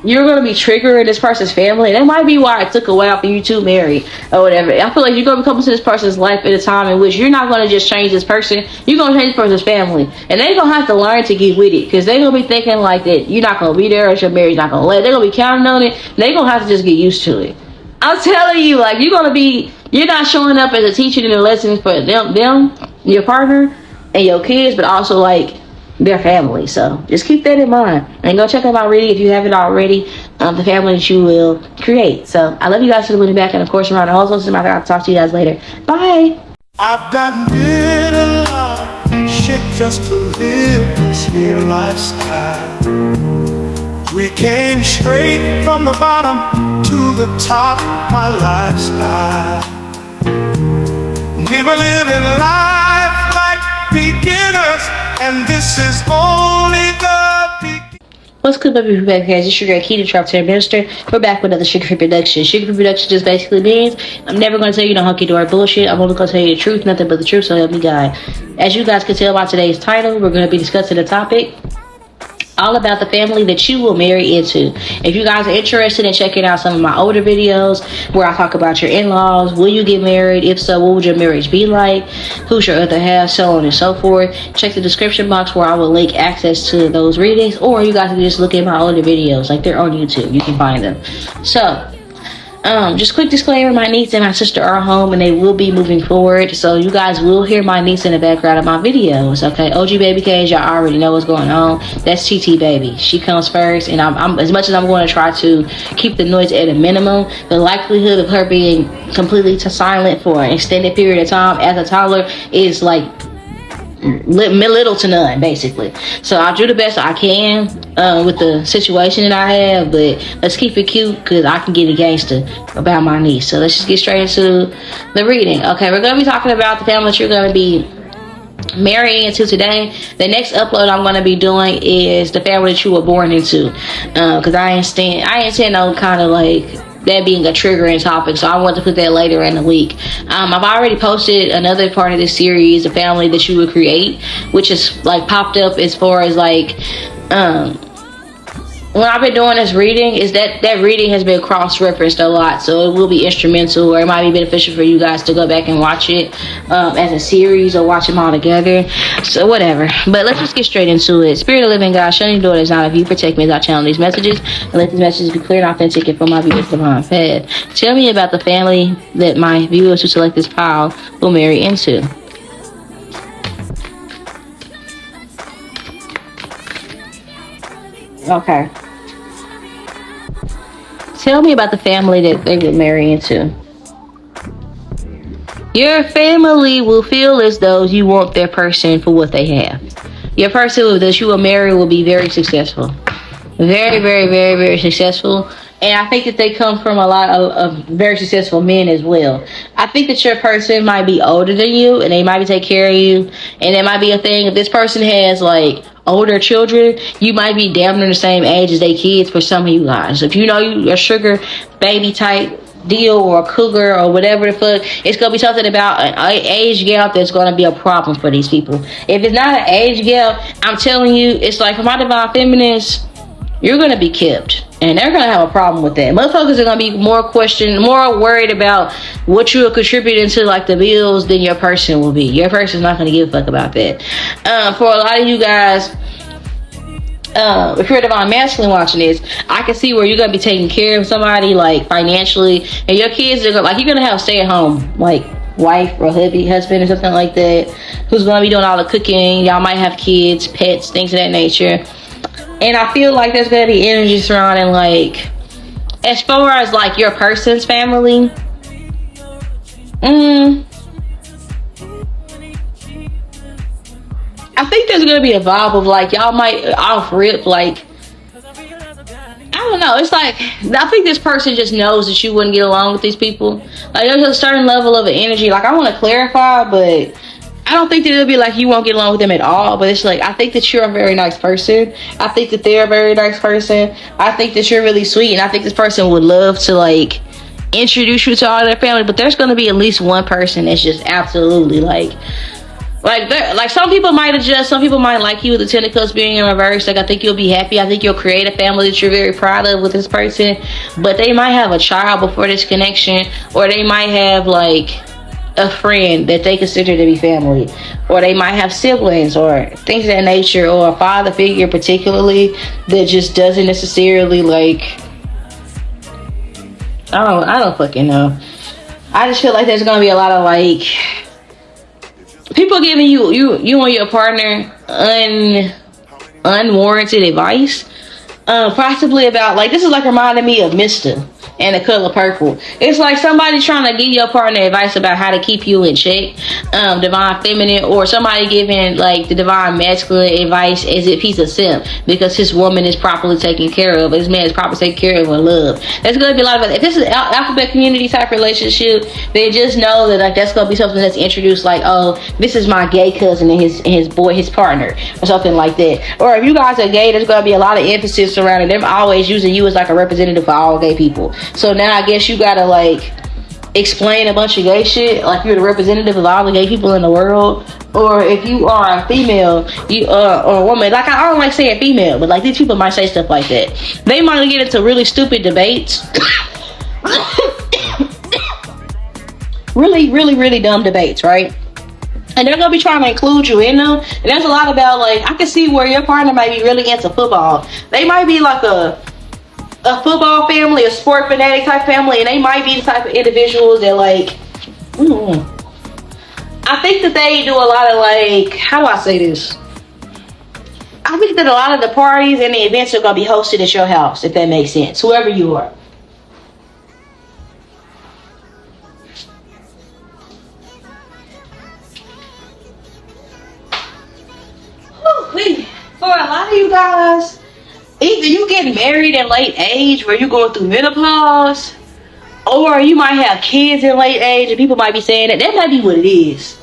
you're going to be triggering this person's family. That might be why it took a while for you to marry or whatever. I feel like you're going to come into this person's life at a time in which you're not going to just change this person. You're going to change this person's family. And they're going to have to learn to get with it because they're going to be thinking like that you're not going to be there or your marriage not going to let. They're going to be counting on it. They're going to have to just get used to it. I'm telling you, like, you're not showing up as a teacher in the lessons for them, your partner, and your kids, but also, like, their family. So just keep that in mind and go check out my reading if you haven't already, the family that you will create. So I love you guys for the back, and of course around the whole social. I'll talk to you guys later. Bye. I've done did a lot shit just to live this here lifestyle. We came straight from the bottom to the top, my lifestyle. We were living life like beginners, and this is only the beginning. What's good, baby? We're back, guys. It's your girl, 𝒮𝓂𝓒𝓂 Minister. We're back with another sugar-free production. Sugar-free production just basically means I'm never going to tell you no hunky-dory bullshit. I'm only going to tell you the truth, nothing but the truth, so help me God. As you guys can tell by today's title, we're going to be discussing the topic all about the family that you will marry into. If you guys are interested in checking out some of my older videos where I talk about your in-laws, will you get married? If so, what would your marriage be like? Who's your other half? So on and so forth. Check the description box where I will link access to those readings, or you guys can just look at my older videos. Like, they're on YouTube. You can find them. So just quick disclaimer, my niece and my sister are home and they will be moving forward, so you guys will hear my niece in the background of my videos. Okay, OG baby K's, y'all already know what's going on. That's TT baby. She comes first, and I'm as much as I'm going to try to keep the noise at a minimum, the likelihood of her being completely silent for an extended period of time as a toddler is like little to none, basically. So I'll do the best I can with the situation that I have, but let's keep it cute because I can get a gangster about my niece. So let's just get straight into the reading. Okay, we're going to be talking about the family that you're going to be marrying into today. The next upload I'm going to be doing is the family that you were born into, because I intend on kind of like that being a triggering topic, so I want to put that later in the week. I've already posted another part of this series, the family that you would create, which is like popped up as far as like when I've been doing this reading, is that reading has been cross-referenced a lot, so it will be instrumental, or it might be beneficial for you guys to go back and watch it as a series or watch them all together. So whatever, but let's just get straight into it. Spirit of living God, show me the door that's not of you. Protect me as I channel these messages, and let these messages be clear and authentic and for my viewers divine path. Tell me about the family that my viewers who select this pile will marry into. Okay. Tell me about the family that they would marry into. Your family will feel as though you want their person for what they have. Your person that you will marry will be very successful. Very, very, very, very successful. And I think that they come from a lot of very successful men as well. I think that your person might be older than you and they might be taking care of you. And it might be a thing if this person has like older children, you might be damn near the same age as they kids for some of you guys. If you know you're a sugar baby type deal or a cougar or whatever the fuck, it's gonna be something about an age gap that's gonna be a problem for these people. If it's not an age gap, I'm telling you, it's like for my divine feminists, you're gonna be kept, and they're gonna have a problem with that. Motherfuckers are gonna be more worried about what you are contributing to like the bills than your person will be. Your person's not gonna give a fuck about that. For a lot of you guys, if you're a divine masculine watching this, I can see where you're gonna be taking care of somebody like financially, and your kids are like, you're gonna have stay at home like wife or husband or something like that, who's gonna be doing all the cooking. Y'all might have kids, pets, things of that nature. And I feel like there's gonna be energy surrounding like, as far as like your person's family. I think there's gonna be a vibe of like y'all might off rip like, I don't know. It's like I think this person just knows that you wouldn't get along with these people. Like there's a certain level of energy. Like I want to clarify, but I don't think that it'll be like you won't get along with them at all. But it's like I think that you're a very nice person. I think that they're a very nice person. I think that you're really sweet, and I think this person would love to like introduce you to all their family. But there's gonna be at least one person that's just absolutely like some people might adjust, some people might like you with the Ten of Cups being in reverse. Like I think you'll be happy. I think you'll create a family that you're very proud of with this person. But they might have a child before this connection, or they might have like a friend that they consider to be family, or they might have siblings or things of that nature, or a father figure particularly that just doesn't necessarily like, I don't fucking know. I just feel like there's gonna be a lot of like people giving you and your partner unwarranted advice, possibly about like, this is like reminding me of Mr. and the color purple. It's like somebody trying to give your partner advice about how to keep you in check, divine feminine, or somebody giving like the divine masculine advice as if he's a simp because his woman is properly taken care of, his man is properly taken care of and loved. There's gonna be a lot of it. If this is alphabet community type relationship, they just know that like that's gonna be something that's introduced, like, oh, this is my gay cousin and his partner, or something like that. Or if you guys are gay, there's gonna be a lot of emphasis around it. Them always using you as like a representative for all gay people. So now I guess you gotta like explain a bunch of gay shit like you're the representative of all the gay people in the world. Or if you are a female, you or a woman, like I don't like saying female, but like these people might say stuff like that. They might get into really stupid debates. really dumb debates, right? And they're gonna be trying to include you in them. And there's a lot about like, I can see where your partner might be really into football. They might be like a football family, a sport fanatic type family, and they might be the type of individuals that like, I think that they do a lot of like, how do I say this? I think that a lot of the parties and the events are gonna be hosted at your house, if that makes sense, whoever you are. For a lot of you guys, either you getting married in late age where you're going through menopause, or you might have kids in late age, and people might be saying that might be what it is.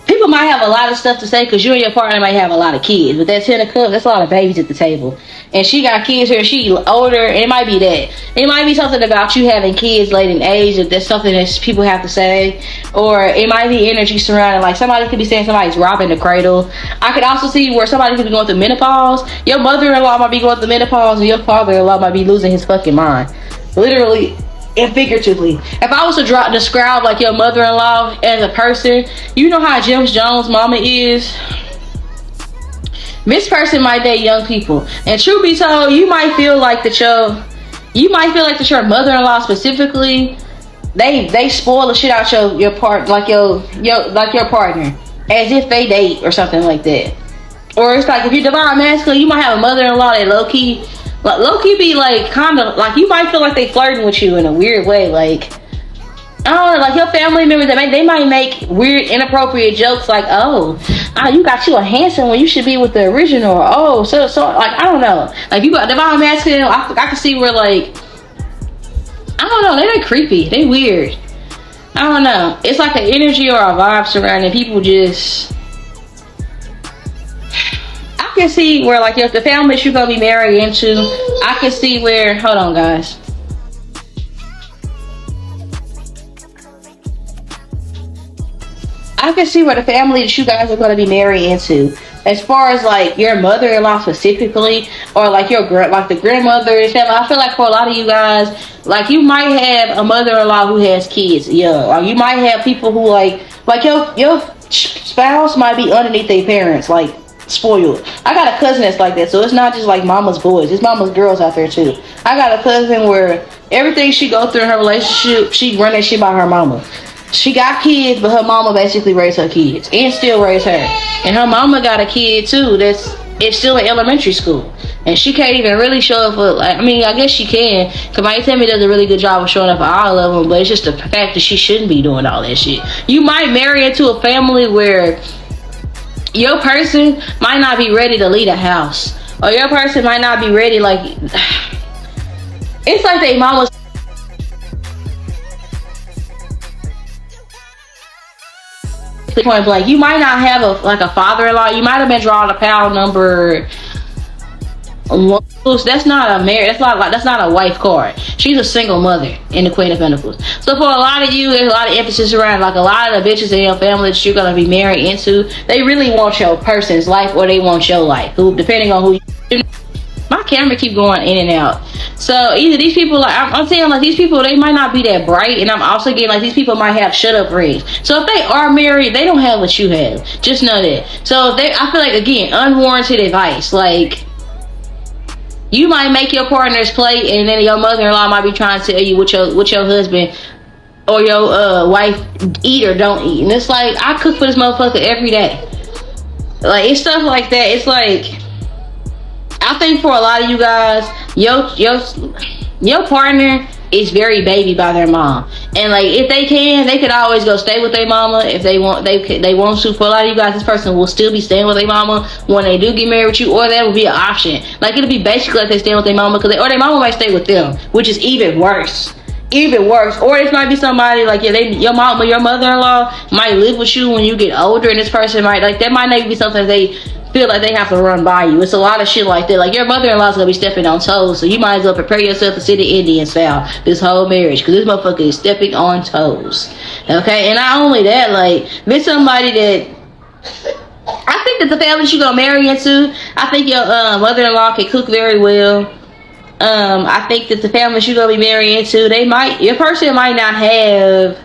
People might have a lot of stuff to say because you and your partner might have a lot of kids. But that 10 of Cups, that's a lot of babies at the table. And she got kids here, she older, and it might be that. It might be something about you having kids late in age, if that's something that people have to say. Or it might be energy surrounding, like somebody could be saying somebody's robbing the cradle. I could also see where somebody could be going through menopause. Your mother-in-law might be going through menopause, and your father-in-law might be losing his fucking mind. Literally and figuratively. If I was to describe like your mother-in-law as a person, you know how James Jones' mama is. This person might date young people, and truth be told, you might feel like that your mother-in-law specifically, they spoil the shit out your partner as if they date or something like that. Or it's like if you're divine masculine, you might have a mother-in-law that low-key like low-key be like kind of like you might feel like they flirting with you in a weird way. Like, I don't know, like your family members, they might make weird, inappropriate jokes like, oh, you got you a Hanson when you should be with the original. Or, oh, so like, I don't know. Like, you got divine masculine, I can see where, like, I don't know, they're creepy. They weird. I don't know. It's like an energy or a vibe surrounding people just... I can see where, like, if the family you're going to be married into, I can see where... Hold on, guys. I can see where the family that you guys are going to be married into, as far as like your mother-in-law specifically, or like your like the grandmother family. I feel like for a lot of you guys, like you might have a mother-in-law who has kids young, or you might have people who like your spouse might be underneath their parents, like spoiled. I got a cousin that's like that, so it's not just like mama's boys, it's mama's girls out there too. I got a cousin where everything she go through in her relationship, she run that shit by her mama. She got kids, but her mama basically raised her kids and still raised her. And her mama got a kid too it's still in elementary school, and she can't even really show up for, like, I mean, I guess she can, because my family does a really good job of showing up for all of them, but it's just the fact that she shouldn't be doing all that shit. You might marry into a family where your person might not be ready to leave a house, or your person might not be ready, like, it's like they mama's point blank. You might not have a father-in-law. You might have been drawn to pal number one. That's not a marriage. That's not a wife card. She's a single mother in the Queen of Pentacles. So for a lot of you, there's a lot of emphasis around, like, a lot of the bitches in your family that you're gonna be married into, they really want your person's life, or they want your life, depending on who you. My camera keep going in and out. So either these people, like, I'm saying, like, these people, they might not be that bright, and I'm also getting like these people might have shut up rings. So if they are married, they don't have what you have. Just know that. So I feel like, again, unwarranted advice. Like, you might make your partner's plate, and then your mother-in-law might be trying to tell you what your husband or your wife eat or don't eat. And it's like, I cook for this motherfucker every day. Like, it's stuff like that. It's like, I think for a lot of you guys, your partner is very baby by their mom, and like, if they can, they could always go stay with their mama if they want. They want to. For a lot of you guys, this person will still be staying with their mama when they do get married with you, or that would be an option. Like, it'll be basically like they stay with their mama, or their mama might stay with them, which is even worse. Or this might be somebody like, your mother-in-law might live with you when you get older, and this person might, like, that might not be something they feel like they have to run by you. It's a lot of shit like that. Like, your mother-in-law's gonna be stepping on toes, so you might as well prepare yourself to sit in Indian style this whole marriage, because this motherfucker is stepping on toes. Okay, and not only that, like, there's somebody that I think that the family you're gonna marry into, I think your mother-in-law can cook very well. I think that the family you're gonna be married into, your person might not have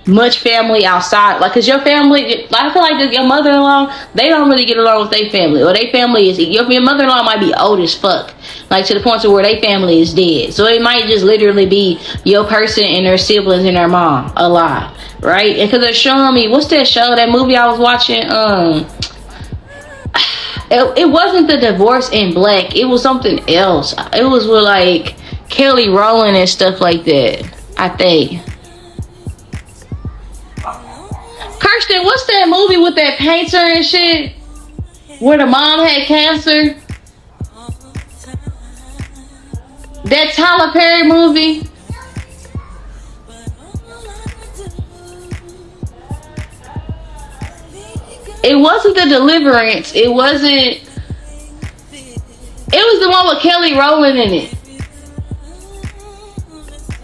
much family outside, like, cause your family, I feel like your mother-in-law, they don't really get along with their family, or their family is, your mother-in-law might be old as fuck, like, to the point to where their family is dead. So it might just literally be your person and their siblings and their mom alive, right? And cause they're showing me, what's that show, that movie I was watching, it wasn't The Divorce in Black, it was something else. It was with, like, Kelly Rowland and stuff like that, I think. Kirsten, what's that movie with that painter and shit, where the mom had cancer? That Tyler Perry movie? It wasn't The Deliverance. It was the one with Kelly Rowland in it,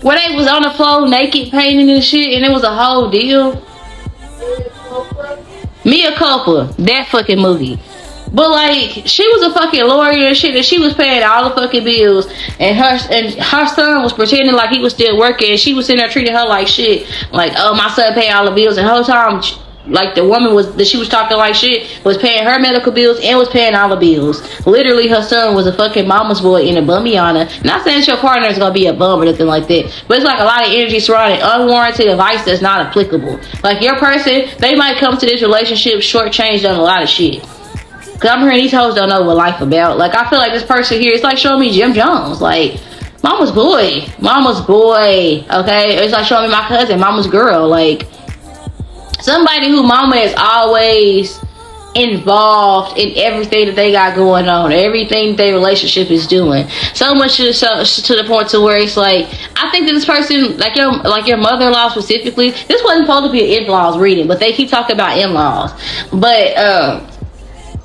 where they was on the floor naked painting and shit, and it was a whole deal. Mia Culpa, that fucking movie. But, like, she was a fucking lawyer and shit, and she was paying all the fucking bills, and her son was pretending like he was still working, and she was sitting there treating her like shit, like, oh, my son pay all the bills, and the whole time, like, the woman that she was talking like shit was paying her medical bills and was paying all the bills. Literally, her son was a fucking mama's boy in a bummy on her. Not saying that your partner is gonna be a bum or nothing like that, but it's like a lot of energy surrounding unwarranted advice that's not applicable. Like, your person, they might come to this relationship shortchanged on a lot of shit. Cause I'm hearing these hoes don't know what life about. Like, I feel like this person here, it's like showing me Jim Jones. Like, mama's boy, okay? It's like showing me my cousin, mama's girl. Like, somebody who mama is always involved in everything that they got going on, everything their relationship is doing, so much to the point to where it's like, I think that this person, like your mother-in-law specifically, this wasn't supposed to be an in-laws reading, but they keep talking about in-laws. But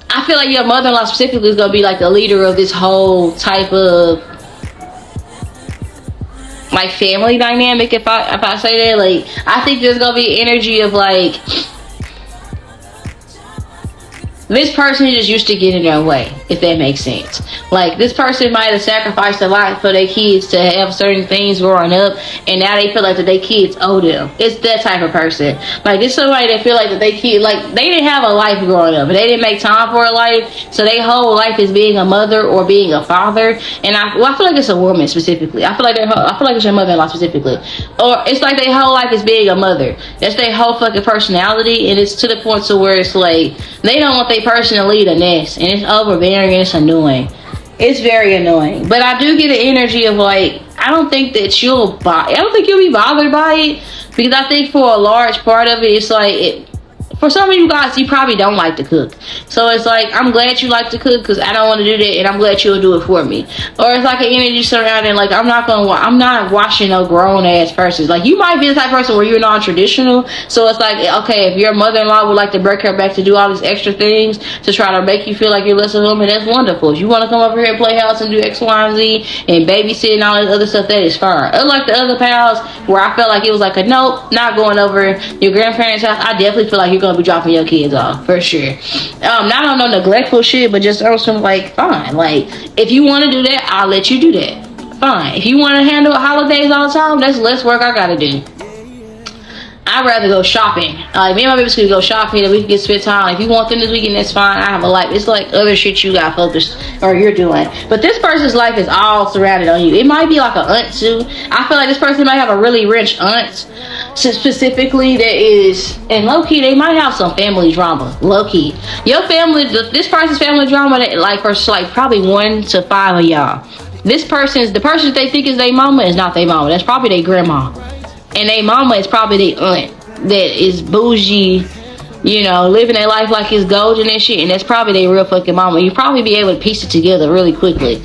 I feel like your mother-in-law specifically is gonna be like the leader of this whole type of like family dynamic. If I say that, like, I think there's gonna be energy of like, this person just used to get in their way, if that makes sense. Like, this person might have sacrificed a lot for their kids to have certain things growing up, and now they feel like that their kids owe them. It's that type of person. Like, it's somebody that feel like that they kid, like, they didn't have a life growing up, and they didn't make time for a life, so their whole life is being a mother or being a father. And I feel like it's a woman specifically. I feel like it's your mother-in-law specifically, or it's like their whole life is being a mother. That's their whole fucking personality, and it's to the point to where it's like they don't want their person to lead a nest, and it's overbearing and it's annoying. It's very annoying. But I do get an energy of like, I don't think you'll be bothered by it, because I think for a large part of it, it's like for some of you guys, you probably don't like to cook. So it's like, I'm glad you like to cook, because I don't want to do that, and I'm glad you'll do it for me. Or it's like an energy surrounding, like, I'm not watching no grown-ass persons. Like, you might be the type of person where you're non-traditional. So it's like, okay, if your mother-in-law would like to break her back to do all these extra things to try to make you feel like you're less of a woman, that's wonderful. If you want to come over here and play house and do X, Y, and Z, and babysit and all this other stuff, that is fine. Unlike the other pals, where I felt like it was like a nope, not going over your grandparents' house, I definitely feel like you're gonna be dropping your kids off for sure. Not on no neglectful shit, but just on some like, fine. Like, if you want to do that, I'll let you do that. Fine. If you want to handle holidays all the time, that's less work I gotta do. I'd rather go shopping. Me and my babies could go shopping and we can get spend time. If you want them this weekend, that's fine. I have a life. It's like other shit you got focused or you're doing. But this person's life is all surrounded on you. It might be like an aunt too. I feel like this person might have a really rich aunt specifically that is, and low-key, they might have some family drama. Low-key. Your family, this person's family drama, that like for like probably 1 to 5 of y'all. The person that they think is their mama is not their mama. That's probably their grandma. And their mama is probably their aunt that is bougie, you know, living their life like it's golden and shit. And that's probably their real fucking mama. You probably be able to piece it together really quickly.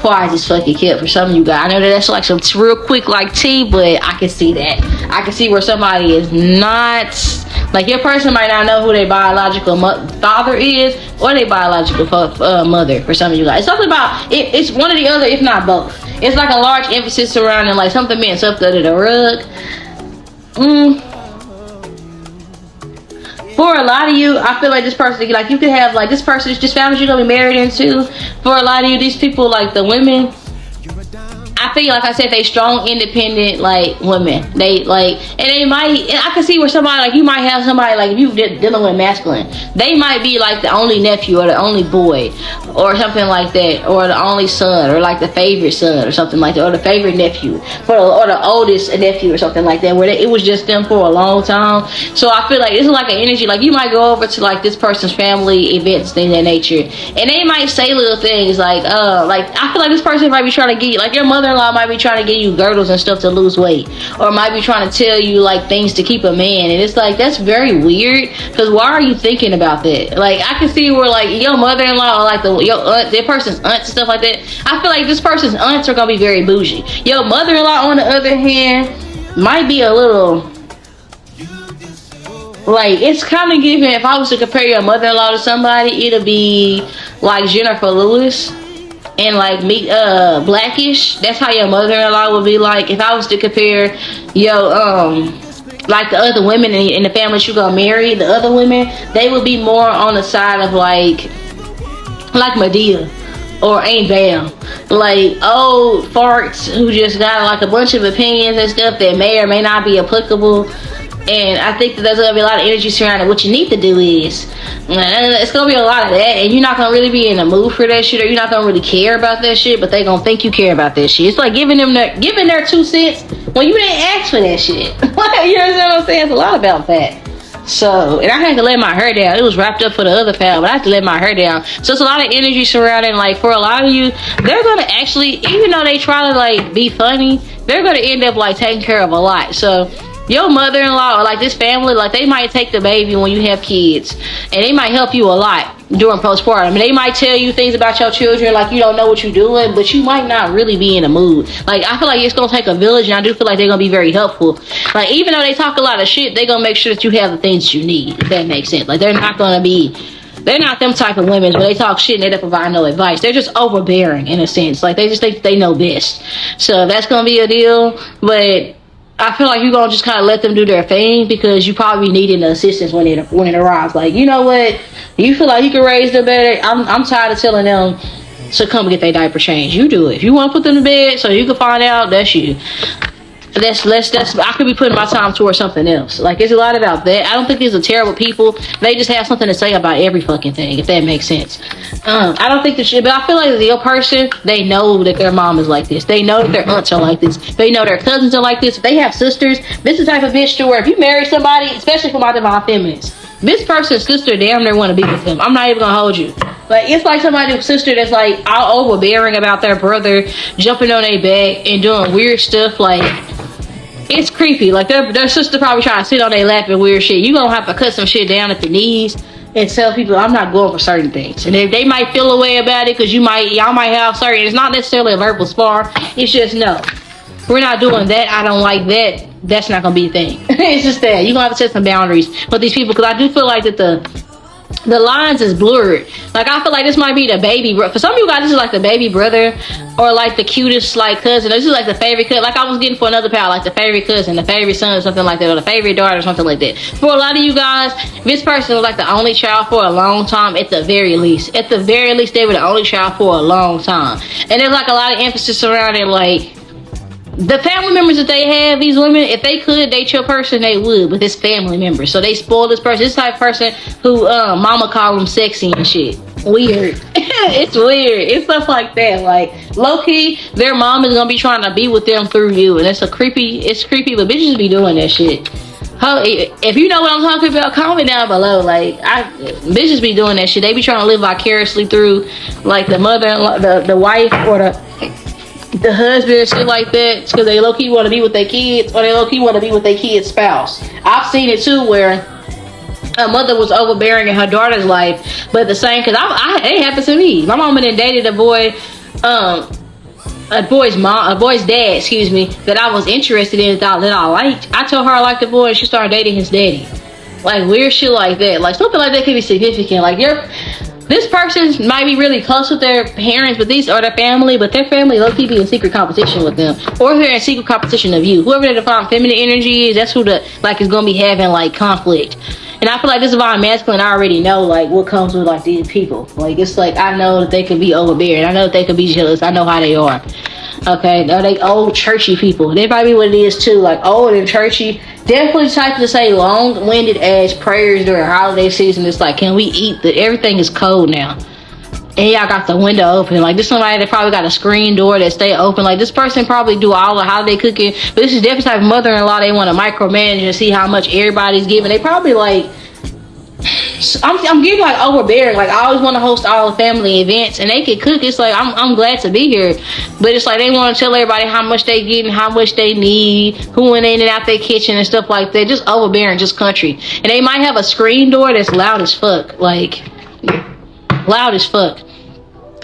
Why is this fucking kid for some of you guys? I know that that's like some real quick like tea, but I can see that. I can see where somebody is not, like, your person might not know who their biological father is or their biological mother for some of you guys. It's something about it, it's one or the other, if not both. It's like a large emphasis surrounding like something being swept under the rug. For a lot of you, I feel like this person, like, you could have like this person, this family you're gonna be married into. For a lot of you, these people, like the women, I feel like I said, they strong, independent, like, women. They like, and they might, and I can see where somebody, like, you might have somebody, like, if you dealing with masculine, they might be like the only nephew or the only boy or something like that, or the only son, or like the favorite son or something like that, or the favorite nephew, or the oldest nephew or something like that, where it was just them for a long time. So I feel like this is like an energy, like, you might go over to like this person's family events, things of that nature, and they might say little things like I feel like this person might be trying to get you, like, your mother-in-law might be trying to get you girdles and stuff to lose weight, or might be trying to tell you like things to keep a man, and it's like, that's very weird, because why are you thinking about that? Like, I can see where like your mother-in-law or like your aunt, their person's aunt and stuff like that, I feel like this person's aunts are gonna be very bougie. Your mother-in-law, on the other hand, might be a little, like, it's kind of giving, if I was to compare your mother-in-law to somebody, it'll be like Jennifer Lewis and like me, Blackish. That's how your mother-in-law would be like. If I was to compare like the other women in the family you're gonna marry, the other women, they would be more on the side of like Medea or Aunt Bam, like old farts who just got like a bunch of opinions and stuff that may or may not be applicable. And I think that there's gonna be a lot of energy surrounding what you need to do is, it's gonna be a lot of that, and you're not gonna really be in the mood for that shit, or you're not gonna really care about that shit, but they gonna think you care about that shit. It's like giving their 2 cents when you didn't ask for that shit. You know what I'm saying? It's a lot about that. So, and I had to let my hair down. It was wrapped up for the other pal, but I had to let my hair down. So it's a lot of energy surrounding, like, for a lot of you, they're going to actually, even though they try to, like, be funny, they're going to end up, like, taking care of a lot. So your mother-in-law or, like, this family, like, they might take the baby when you have kids, and they might help you a lot during postpartum. And they might tell you things about your children, like, you don't know what you're doing, but you might not really be in the mood. Like, I feel like it's gonna take a village, and I do feel like they're gonna be very helpful. Like, even though they talk a lot of shit, they're gonna make sure that you have the things you need, if that makes sense. Like, they're not them type of women where they talk shit and they don't provide no advice. They're just overbearing in a sense. Like, they just think they know best. So that's gonna be a deal. But I feel like you're gonna just kind of let them do their thing, because you probably needing the assistance when it arrives. Like, you know what? You feel like you can raise them better. I'm tired of telling them to come get their diaper changed. You do it. If you want to put them to bed so you can find out, that's you. That's I could be putting my time towards something else. Like, it's a lot about that. I don't think these are terrible people. They just have something to say about every fucking thing, if that makes sense. I don't think that shit, but I feel like the real person, they know that their mom is like this. They know that their aunts are like this. They know their cousins are like this. If they have sisters, this is the type of bitch to where if you marry somebody, especially for my divine feminines, this person's sister damn near want to be with them. I'm not even gonna hold you. Like, it's like somebody's sister that's like all overbearing about their brother, jumping on their back and doing weird stuff. Like, it's creepy. Like, their sister probably trying to sit on their lap and weird shit. You gonna have to cut some shit down at the knees and tell people, I'm not going for certain things. And if they might feel a way about it, because y'all might have certain, it's not necessarily a verbal spar. It's just, no, we're not doing that. I don't like that. That's not gonna be a thing. It's just that you're gonna have to set some boundaries with these people, because I do feel like that the lines is blurred. Like, I feel like this might be the baby brother. For some of you guys, this is like the baby brother, or like the cutest, like, cousin. This is like the favorite cousin. Like I was getting for another pal, like the favorite cousin, the favorite son, or something like that, or the favorite daughter, or something like that. For a lot of you guys, this person was like the only child for a long time, at the very least. At the very least, they were the only child for a long time. And there's like a lot of emphasis surrounding, like, the family members that they have, these women, if they could date your person, they would, but this family member. So they spoil this person. This type of person who mama call them sexy and shit. Weird. It's weird. It's stuff like that. Like, low-key, their mom is gonna be trying to be with them through you. And it's creepy, but bitches be doing that shit. If you know what I'm talking about, comment down below. Like, bitches be doing that shit. They be trying to live vicariously through, like, the mother, the wife, or the husband and shit like that, because they low-key want to be with their kids, or they low-key want to be with their kid's spouse. I've seen it too, where a mother was overbearing in her daughter's life, but the same, because it happened to me. My mama then dated a boy's dad, that I was interested in, that I liked. I told her I liked the boy, and she started dating his daddy. Like, weird shit like that. Like, something like that could be significant. Like, this person might be really close with their parents, but these are their family, but their family low-key be in secret competition with them, or they're in secret competition of you. Whoever the divine feminine energy is, that's who is gonna be having, like, conflict. And I feel like this divine masculine, I already know, like, what comes with, like, these people. Like, it's like, I know that they can be overbearing. I know that they can be jealous. I know how they are. Okay, they old churchy people. They might be what it is too, like old and churchy. Definitely type to say long-winded ass prayers during holiday season. It's like, can we eat? Everything is cold now, and y'all got the window open. Like, this somebody that probably got a screen door that stay open. Like, this person probably do all the holiday cooking, but this is definitely type of mother-in-law they want to micromanage and see how much everybody's giving. They probably like, I'm getting like overbearing. Like, I always want to host all the family events, and they can cook. It's like, I'm glad to be here, but it's like they want to tell everybody how much they getting, how much they need, who went in and out their kitchen and stuff like that. Just overbearing, just country. And they might have a screen door that's loud as fuck, like loud as fuck.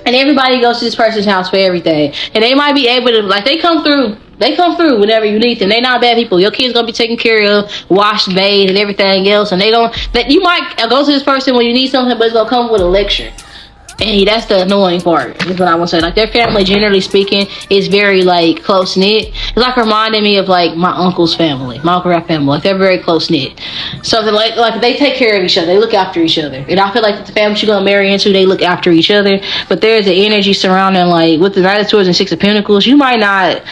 And everybody goes to this person's house for everything, and they might be able to, like, they come through whenever you need them. They not bad people. Your kids gonna be taken care of, washed, bathed, and everything else. And you might go to this person when you need something, but it's gonna come with a lecture. And that's the annoying part, is what I want to say. Like, their family, generally speaking, is very, like, close-knit. It's like reminding me of, like, my uncle's family, my uncle rap family. Like, they're very close-knit. Something like they take care of each other. They look after each other. And I feel like the family you're going to marry into, they look after each other. But there's an energy surrounding, like, with the Knight of Swords and Six of Pentacles, you might not...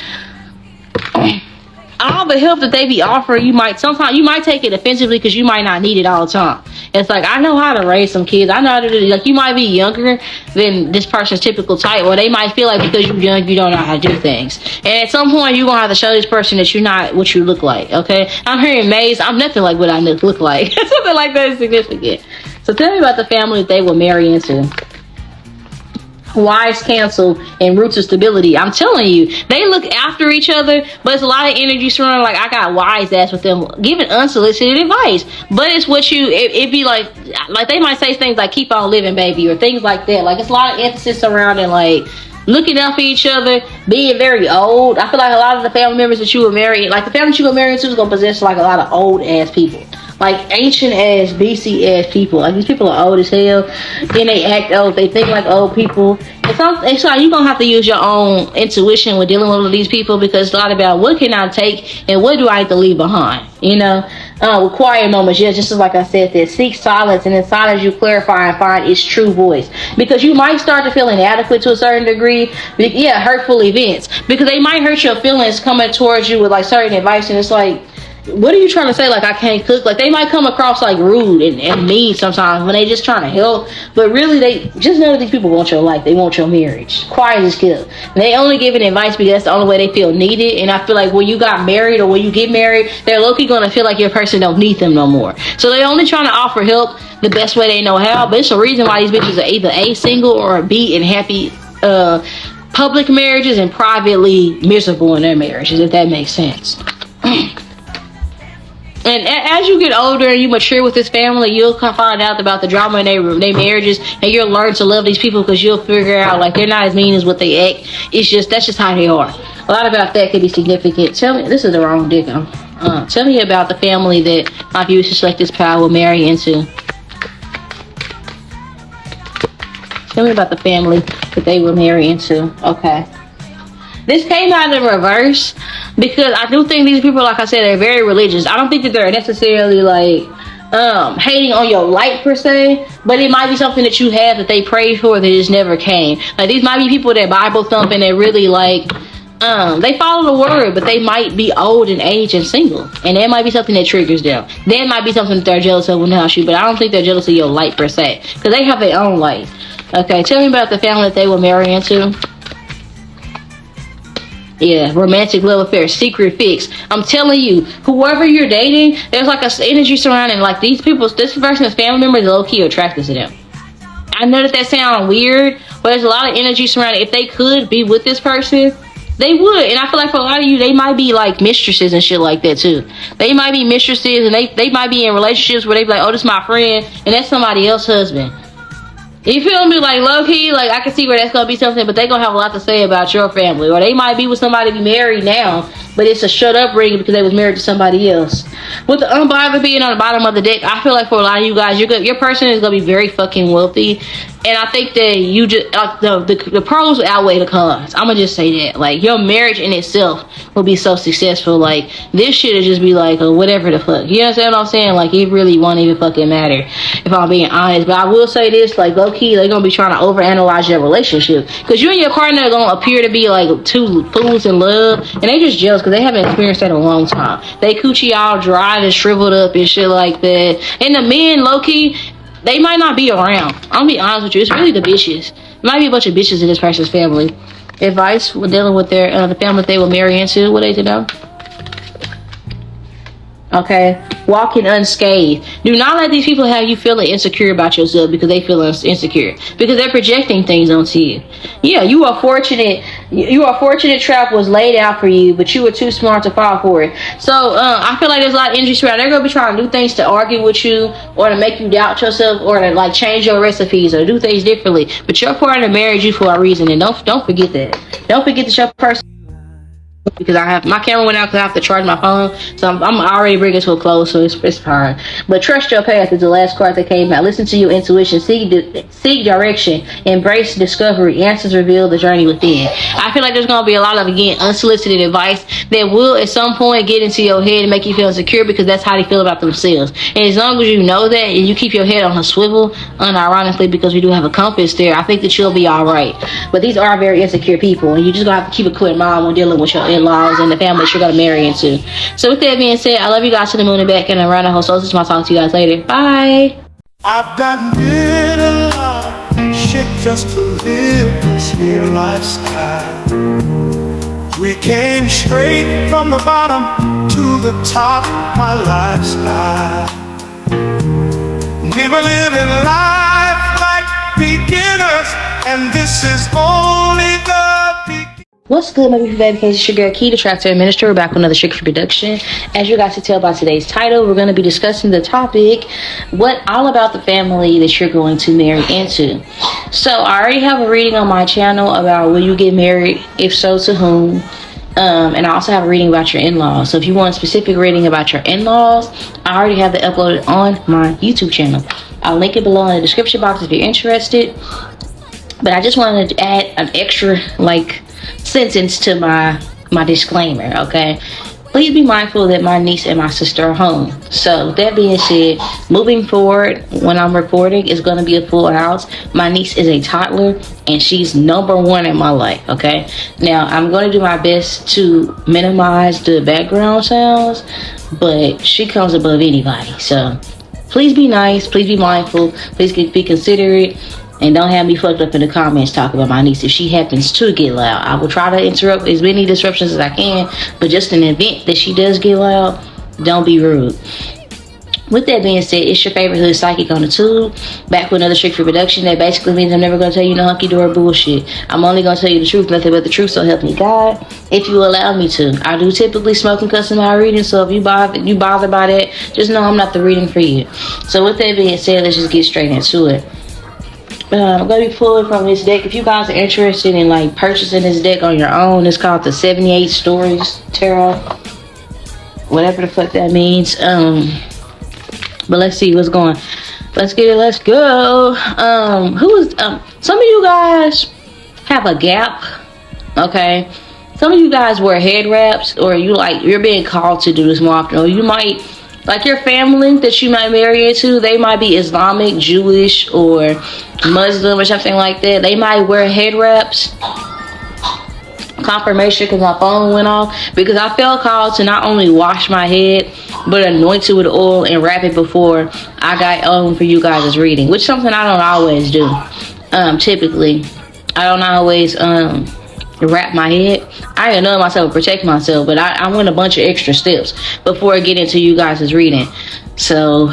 all the help that they be offering, you might take it offensively because you might not need it all the time. It's like, I know how to raise some kids. I know how to do, like, you might be younger than this person's typical type, or they might feel like because you're young, you don't know how to do things. And at some point, you're going to have to show this person that you're not what you look like, okay? I'm hearing Maze, I'm nothing like what I look like. Something like that is significant. So tell me about the family that they will marry into. Wise counsel and roots of stability. I'm telling you, they look after each other, but it's a lot of energy surrounding. Like, I got wise ass with them giving unsolicited advice, but it's what you it be like they might say things like keep on living, baby, or things like that. Like, it's a lot of emphasis surrounding like looking out for each other, being very old. I feel like a lot of the family members that you will marry, like the family that you will marry into, is gonna possess like a lot of old ass people. Like ancient ass, BC ass people. Like, these people are old as hell. Then they act old. They think like old people. It's like you're gonna have to use your own intuition with dealing with these people, because it's a lot about what can I take and what do I have to leave behind. You know, with quiet moments, yeah, just as like I said, that seek silence, and in silence you clarify and find its true voice. Because you might start to feel inadequate to a certain degree. Yeah, hurtful events, because they might hurt your feelings coming towards you with like certain advice, and it's like, what are you trying to say? Like, I can't cook? Like, they might come across like rude and mean sometimes when they just trying to help, but really they just know that these people want your life. They want your marriage. Quiet is good. They only giving advice because that's the only way they feel needed. And I feel like when you got married or when you get married, they're low-key gonna feel like your person don't need them no more. So they only trying to offer help the best way they know how. But it's a reason why these bitches are either A, single, or B, in happy public marriages and privately miserable in their marriages, if that makes sense. And as you get older and you mature with this family, you'll find out about the drama in their marriages, and you'll learn to love these people because you'll figure out like they're not as mean as what they act. That's just how they are. A lot about that could be significant. Tell me, this is the wrong dick. Tell me about the family that my viewers to select this power will marry into. Tell me about the family that they will marry into. Okay. This came out in reverse because I do think these people, like I said, are very religious. I don't think that they're necessarily like hating on your light per se, but it might be something that you have that they prayed for that just never came. Like, these might be people that Bible thump and they really like they follow the word, but they might be old in age and single, and that might be something that triggers them. That might be something that they're jealous of when they house you, but I don't think they're jealous of your light per se, because they have their own light. Okay, tell me about the family that they will marry into. Yeah, romantic love affair, secret fix. I'm telling you, whoever you're dating, there's like a energy surrounding like these people. This person's family members low key attracted to them. I know that sounds weird, but there's a lot of energy surrounding. If they could be with this person, they would. And I feel like for a lot of you, they might be like mistresses and shit like that too. They might be mistresses, and they might be in relationships where they be like, oh, this is my friend, and that's somebody else's husband. You feel me? Like, low-key, like, I can see where that's going to be something, but they going to have a lot to say about your family. Or they might be with somebody be married now, but it's a shut-up ring because they was married to somebody else. With the unbothered being on the bottom of the deck, I feel like for a lot of you guys, your person is going to be very fucking wealthy. And I think that you just, the pros outweigh the cons. I'm going to just say that. Like, your marriage in itself will be so successful. Like, this shit will just be like, whatever the fuck. You understand what I'm saying? Like, it really won't even fucking matter, if I'm being honest. But I will say this, like, low-key, they're going to be trying to overanalyze your relationship. Because you and your partner are going to appear to be, like, two fools in love. And they just jealous because they haven't experienced that in a long time. They coochie all dry and shriveled up and shit like that. And the men, low-key, they might not be around. I'm gonna be honest with you. It's really the bitches. It might be a bunch of bitches in this person's family. Advice when dealing with their the family that they will marry into. What they to know? Okay, walking unscathed. Do not let these people have you feeling insecure about yourself because they feel insecure, because they're projecting things onto you. Yeah, you are fortunate. You are fortunate. Trap was laid out for you, but you were too smart to fall for it. So I feel like there's a lot of energy around. They're gonna be trying to do things to argue with you, or to make you doubt yourself, or to like change your recipes or do things differently. But your partner married you for a reason, and don't forget that. Don't forget that your person. Because I have my camera went out because I have to charge my phone, so I'm already bringing it to a close, so it's fine. But trust your path is the last card that came out. Listen to your intuition, seek direction, embrace discovery, answers reveal the journey within. I feel like there's gonna be a lot of, again, unsolicited advice that will at some point get into your head and make you feel insecure, because that's how they feel about themselves. And as long as you know that and you keep your head on a swivel, unironically, because we do have a compass there, I think that you'll be all right. But these are very insecure people, and you just gonna have to keep a clear mind when dealing with your in-laws and the family that you're going to marry into. So with that being said, I love you guys to the moon and back, and around the whole solstice. I'll talk to you guys later. Bye. I've done did a lot, shit just to live this here lifestyle. We came straight from the bottom to the top, my lifestyle. We were living life like beginners, and this is only the beginning. What's good, my beautiful baby? It's your girl, 𝒮𝓂𝓂𝓅𝓈, Minister. We're back with another Sugar production. As you guys can tell by today's title, we're going to be discussing the topic, all about the family that you're going to marry into. So I already have a reading on my channel about will you get married, if so, to whom. And I also have a reading about your in-laws. So if you want a specific reading about your in-laws, I already have that uploaded on my YouTube channel. I'll link it below in the description box if you're interested. But I just wanted to add an extra sentence to my disclaimer, okay? Please be mindful that my niece and my sister are home. So with that being said, moving forward, when I'm recording, it's going to be a full house. My niece is a toddler and she's #1 in my life, okay? Now I'm going to do my best to minimize the background sounds, but she comes above anybody. So please be nice, please be mindful, please be considerate. And don't have me fucked up in the comments talking about my niece if she happens to get loud. I will try to interrupt as many disruptions as I can, but just in the event that she does get loud, don't be rude. With that being said, it's your favorite hood psychic on the tube, back with another Strict production. That basically means I'm never going to tell you no hunky-dory bullshit. I'm only going to tell you the truth, nothing but the truth, so help me God, if you allow me to. I do typically smoke and cuss in my reading, so if you bothered by that, just know I'm not the reading for you. So with that being said, let's just get straight into it. I'm going to be pulling from this deck. If you guys are interested in purchasing this deck on your own, it's called the 78 Stories Tarot. Whatever the fuck that means. But let's see what's going. Let's get it. Let's go. Some of you guys have a gap. Okay. Some of you guys wear head wraps, or you're being called to do this more often, or you might your family that you might marry into, they might be Islamic, Jewish, or Muslim or something like that. They might wear head wraps. Confirmation, because my phone went off, because I felt called to not only wash my head but anoint it with oil and wrap it before I got on for you guys' reading, which is something I don't always do. Typically I don't always wrap my head. I know myself, protect myself, but I went a bunch of extra steps before I get into you guys' reading. So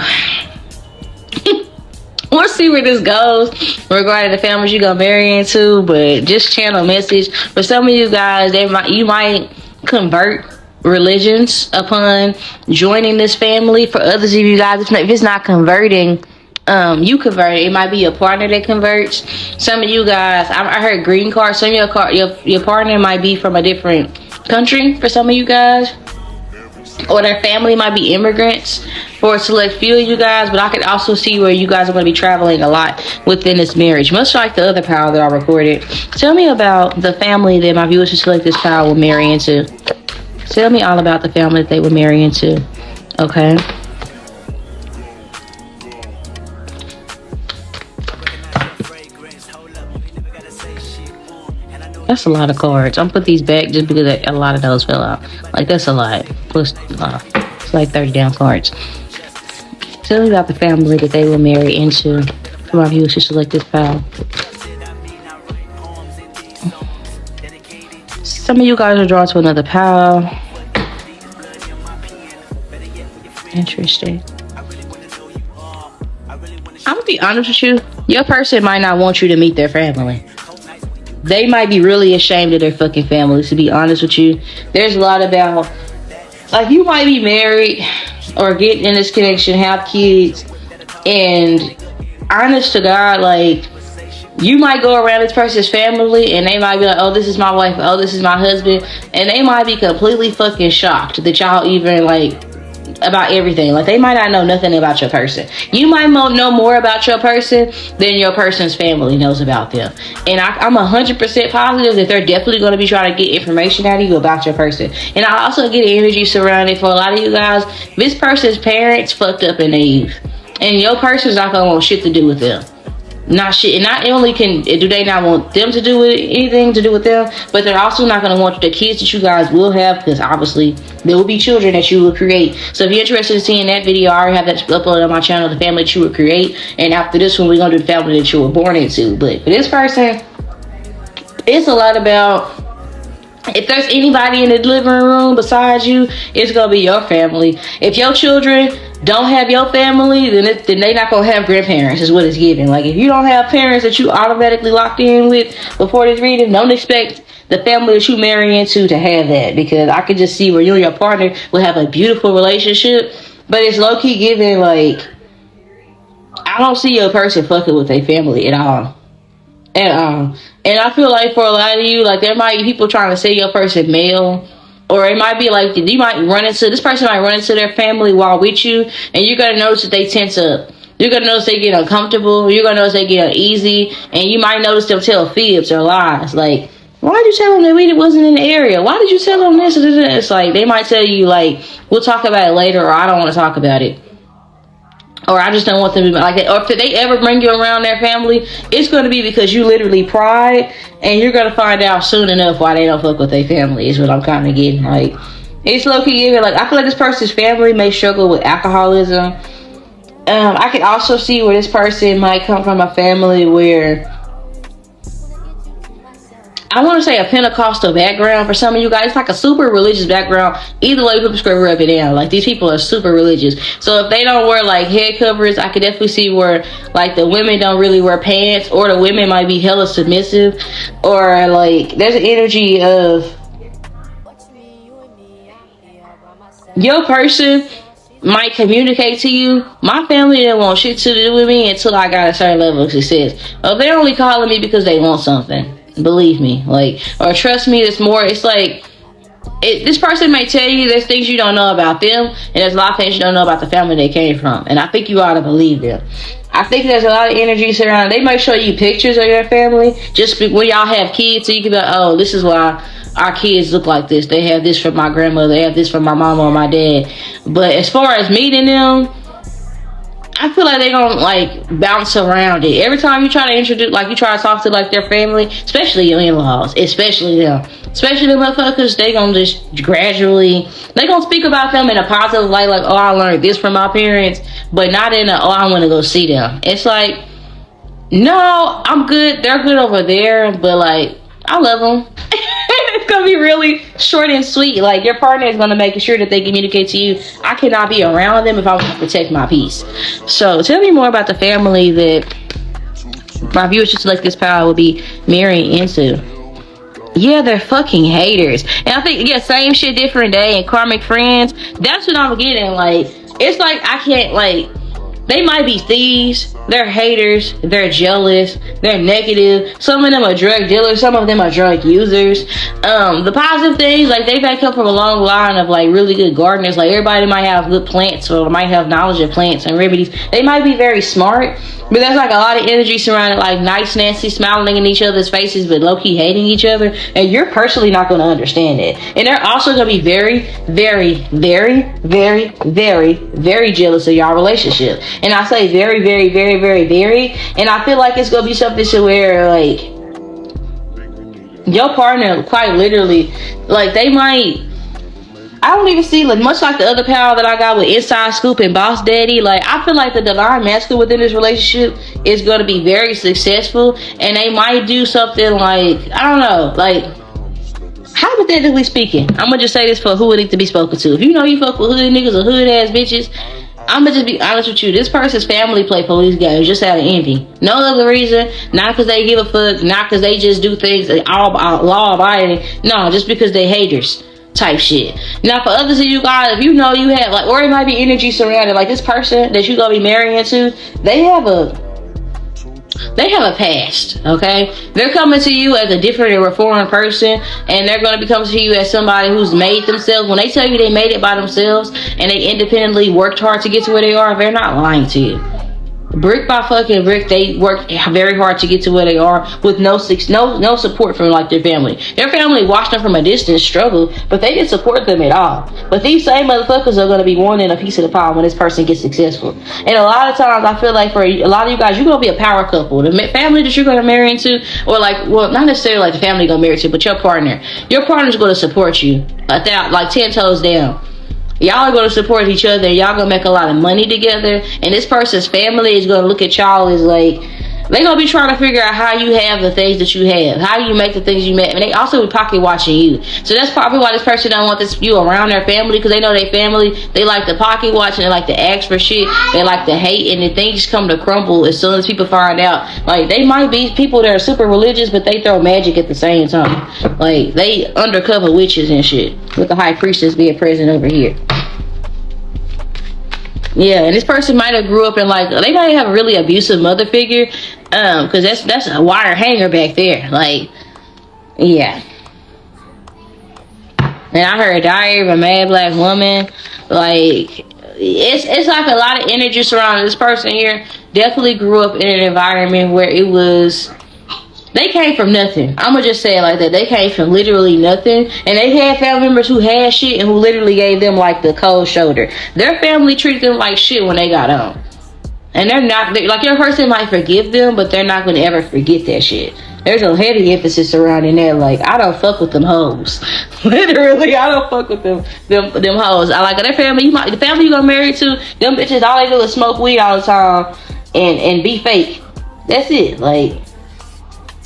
we'll see where this goes regarding the families you're gonna marry into, but just channel message for some of you guys. You might convert religions upon joining this family. For others of you guys, if it's not converting, you convert. It might be your partner that converts. Some of you guys, I heard green card. Some of your partner might be from a different country for some of you guys, or their family might be immigrants for a select few of you guys. But I could also see where you guys are going to be traveling a lot within this marriage, much like the other pile that I recorded. Tell me about the family that my viewers who select this pile will marry into. Tell me all about the family that they will marry into. Okay. That's a lot of cards. I'm gonna put these back just because a lot of those fell out. That's a lot. Plus, it's 30 damn cards. Tell me about the family that they will marry into. For my viewers who select this pile. Some of you guys are drawn to another pile. Interesting. I'm gonna be honest with you. Your person might not want you to meet their family. They might be really ashamed of their fucking families, to be honest with you. There's a lot about, you might be married or get in this connection, have kids, and honest to God, you might go around this person's family and they might be like, oh, this is my wife, oh, this is my husband, and they might be completely fucking shocked that y'all even about everything. They might not know nothing about your person. You might know more about your person than your person's family knows about them. And I'm 100% positive that they're definitely going to be trying to get information out of you about your person. And I also get energy surrounding for a lot of you guys. This person's parents fucked up and naive, and your person's not going to want shit to do with them. not shit. And not only do they not want them to do anything to do with them, but they're also not going to want the kids that you guys will have, because obviously there will be children that you will create. So if you're interested in seeing that video, I already have that uploaded on my channel, the family that you would create. And after this one, we're going to do the family that you were born into. But for this person, it's a lot about, if there's anybody in the living room besides you, it's going to be your family. If your children don't have your family, then they not gonna have grandparents, is what it's giving. Like, if you don't have parents that you automatically locked in with before this reading, don't expect the family that you marry into to have that, because I could just see where you and your partner will have a beautiful relationship, but it's low-key giving, like, I don't see your person fucking with their family at all. And I feel like for a lot of you, like, there might be people trying to say your person male. Or it might be like, this person might run into their family while with you, and you're going to notice that they tense up. You're going to notice they get uncomfortable. You're going to notice they get uneasy. And you might notice them tell fibs or lies. Like, why did you tell them that we wasn't in the area? Why did you tell them this? It's like, they might tell you, like, we'll talk about it later, or I don't want to talk about it. Or I just don't want them to be like that. Or if they ever bring you around their family, it's going to be because you literally pried, and you're going to find out soon enough why they don't fuck with their family, is what I'm kind of getting. Like, it's low-key giving, like, I feel like this person's family may struggle with alcoholism. I can also see where this person might come from a family where, I want to say, a Pentecostal background for some of you guys. It's like a super religious background. Either way, people screw up and down. Like, these people are super religious. So if they don't wear, like, head covers, I could definitely see where, like, the women don't really wear pants, or the women might be hella submissive, or, like, there's an energy of your person might communicate to you, my family didn't want shit to do with me until I got a certain level of success. Or they're only calling me because they want something. Believe me, like, or trust me, it's more, it's like, this person may tell you there's things you don't know about them, and there's a lot of things you don't know about the family they came from, and I think you ought to believe them. I think there's a lot of energy surrounding. They might show you pictures of your family just when y'all have kids, so you can be like, oh, this is why our kids look like this. They have this from my grandmother, they have this from my mama or my dad. But as far as meeting them, I feel like they don't, like, bounce around it. Every time you try to introduce, like, you try to talk to, like, their family, especially your in-laws, especially them motherfuckers, they gonna just gradually, they gonna speak about them in a positive light, like, oh, I learned this from my parents, but not in a, oh, I want to go see them. It's like, no, I'm good, they're good over there, but, like, I love them. It's gonna be really short and sweet. Like, your partner is gonna make sure that they communicate to you, I cannot be around them if I want to protect my peace. So tell me more about the family that my viewers should select this power will be marrying into. Yeah, they're fucking haters. And I think, yeah, same shit, different day, and karmic friends. That's what I'm getting. Like, it's like, I can't, like, they might be thieves, they're haters, they're jealous, they're negative. Some of them are drug dealers, some of them are drug users. The positive things, like, they back up from a long line of, like, really good gardeners. Like, everybody might have good plants, or might have knowledge of plants and remedies. They might be very smart, but there's, like, a lot of energy surrounded, like, nice Nancy smiling in each other's faces, but low-key hating each other. And you're personally not going to understand it. And they're also going to be very, very, very, very, very, very jealous of your relationship. And I say very, very, very, very, very. And I feel like it's going to be something to where, like, your partner, quite literally, like, they might, I don't even see, like, much like the other power that I got with Inside Scoop and Boss Daddy. Like, I feel like the divine masculine within this relationship is going to be very successful. And they might do something like, I don't know, like, hypothetically speaking, I'm going to just say this for who it needs to be spoken to. If you know you fuck with hood niggas or hood ass bitches, I'm gonna just be honest with you. This person's family play police games just out of envy. No other reason. Not because they give a fuck. Not because they just do things all law abiding. No, just because they haters type shit. Now, for others of you guys, if you know you have, like, or it might be energy surrounded, like, this person that you gonna be marrying into, they have a past, okay? They're coming to you as a different and reformed person, and they're going to be coming to you as somebody who's made themselves. When they tell you they made it by themselves and they independently worked hard to get to where they are, they're not lying to you. brick by fucking brick, they work very hard to get to where they are with no support from like their family. Their family watched them from a distance struggle, but they didn't support them at all. But these same motherfuckers are gonna be wanting a piece of the pie when this person gets successful. And a lot of times I feel like for a lot of you guys, you're gonna be a power couple. The family that you're gonna marry into, or like, well, not necessarily like the family you're gonna marry to, but your partner's gonna support you like 10 toes down. Y'all are going to support each other. Y'all going to make a lot of money together. And this person's family is going to look at y'all as like, they're going to be trying to figure out how you have the things that you have. How you make the things you make. And they also be pocket watching you. So that's probably why this person don't want you around their family. Because they know their family, they like to pocket watch and they like to ask for shit. They like to hate. And then things just come to crumble as soon as people find out. Like, they might be people that are super religious, but they throw magic at the same time. Like, they undercover witches and shit. With the high priestess being present over here. Yeah, and this person might have grew up in like, they might have a really abusive mother figure, because that's a wire hanger back there. Like, yeah. And I heard Diary of a Mad Black Woman. Like, it's like a lot of energy surrounding this person here. Definitely grew up in an environment where it was, they came from nothing. I'm gonna just say it like that. They came from literally nothing. And they had family members who had shit and who literally gave them like the cold shoulder. Their family treated them like shit when they got home. And they're not, like, your person might forgive them, but they're not gonna ever forget that shit. There's a heavy emphasis surrounding that. Like, I don't fuck with them hoes. Literally, I don't fuck with them hoes. I like their family. The family you gonna marry to, them bitches, all they do is smoke weed all the time and be fake. That's it. Like,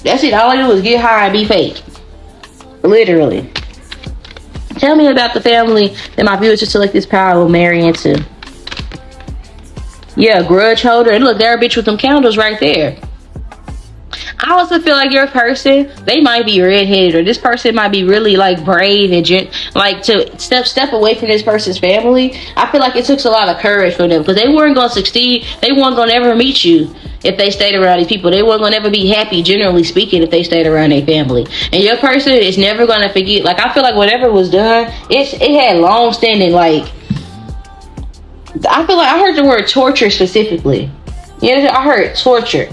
that's it. All I do is get high and be fake. Literally. Tell me about the family that my viewers to select this power will marry into. Yeah, grudge holder. And look, there a bitch with them candles right there. I also feel like your person, they might be redheaded, or this person might be really like brave and like to step away from this person's family. I feel like it took a lot of courage for them, because they weren't gonna succeed. They weren't gonna ever meet you if they stayed around these people. They weren't gonna ever be happy, generally speaking, if they stayed around their family. And your person is never gonna forget. Like, I feel like whatever was done, it had long standing, like, I feel like I heard the word torture specifically. Yeah, I heard torture.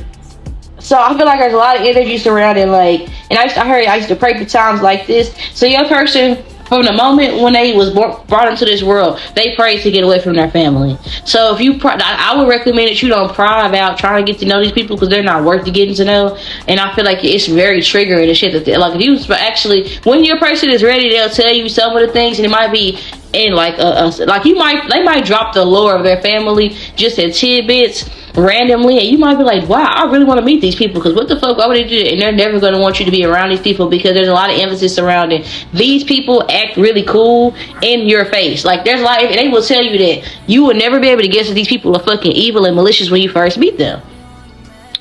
So I feel like there's a lot of energy surrounding, like, and I used to pray for times like this. So your person, from the moment when they was brought into this world, they prayed to get away from their family. So if you, I would recommend that you don't pry about trying to get to know these people, because they're not worth getting to know. And I feel like it's very triggering and shit that like, if you actually, when your person is ready, they'll tell you some of the things, and it might be in like like they might drop the lore of their family just in tidbits randomly, and you might be like, wow, I really want to meet these people, because what the fuck, why would they do that? And they're never going to want you to be around these people, because there's a lot of emphasis surrounding these people act really cool in your face. Like, there's a lot of, they will tell you that you will never be able to guess that these people are fucking evil and malicious when you first meet them.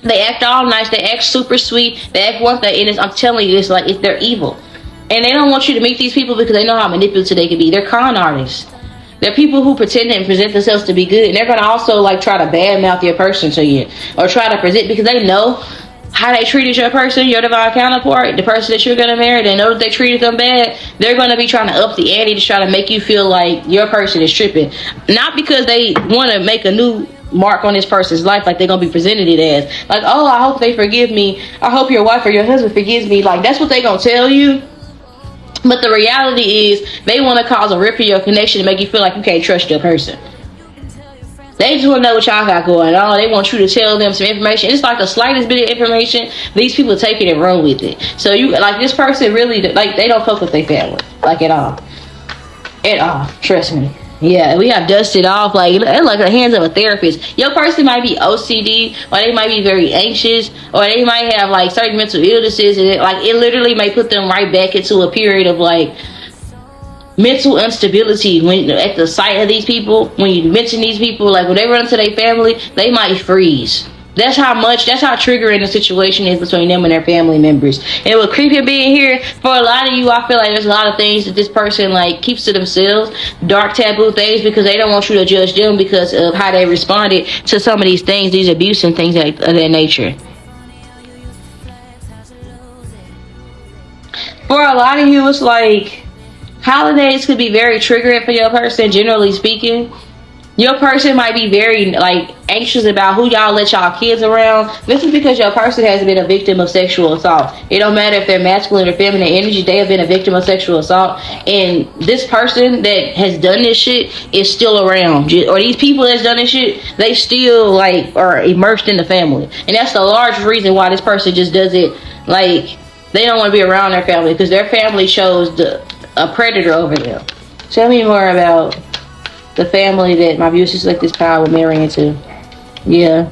They act all nice, they act super sweet, they act one thing, and I'm telling you, it's like, they're evil. And they don't want you to meet these people because they know how manipulative they can be. They're con artists. They're people who pretend and present themselves to be good, and they're going to also like try to badmouth your person to you, or try to present, because they know how they treated your person, your divine counterpart, the person that you're going to marry. They know that they treated them bad. They're going to be trying to up the ante to try to make you feel like your person is tripping, not because they want to make a new mark on this person's life, like they're gonna be presented it as like, oh, I hope they forgive me, I hope your wife or your husband forgives me. Like, that's what they gonna tell you. But the reality is, they want to cause a rip in your connection to make you feel like you can't trust your person. They just want to know what y'all got going on. They want you to tell them some information. It's like the slightest bit of information, these people take it and run with it. So you, like, this person really, like, they don't fuck with their family, like, at all. At all. Trust me. Yeah, we have dusted off, like the hands of a therapist. Your person might be OCD, or they might be very anxious, or they might have like certain mental illnesses, and it literally may put them right back into a period of like mental instability when at the sight of these people. When you mention these people, like when they run into their family, they might freeze. That's how triggering the situation is between them and their family members. And with creepy being here, for a lot of you, I feel like there's a lot of things that this person like keeps to themselves, dark taboo things, because they don't want you to judge them because of how they responded to some of these things, these abuse and things of that nature. For a lot of you, it's like holidays could be very triggering for your person, generally speaking. Your person might be very like anxious about who y'all let y'all kids around, this is because your person has been a victim of sexual assault. It don't matter if they're masculine or feminine energy, they have been a victim of sexual assault. And this person that has done this shit is still around. Or these people that's done this shit, they still like are immersed in the family. And that's the large reason why this person just does it. Like, they don't want to be around their family because their family chose a predator over them. Tell me more about the family that my abusive selective power will marry into. Yeah.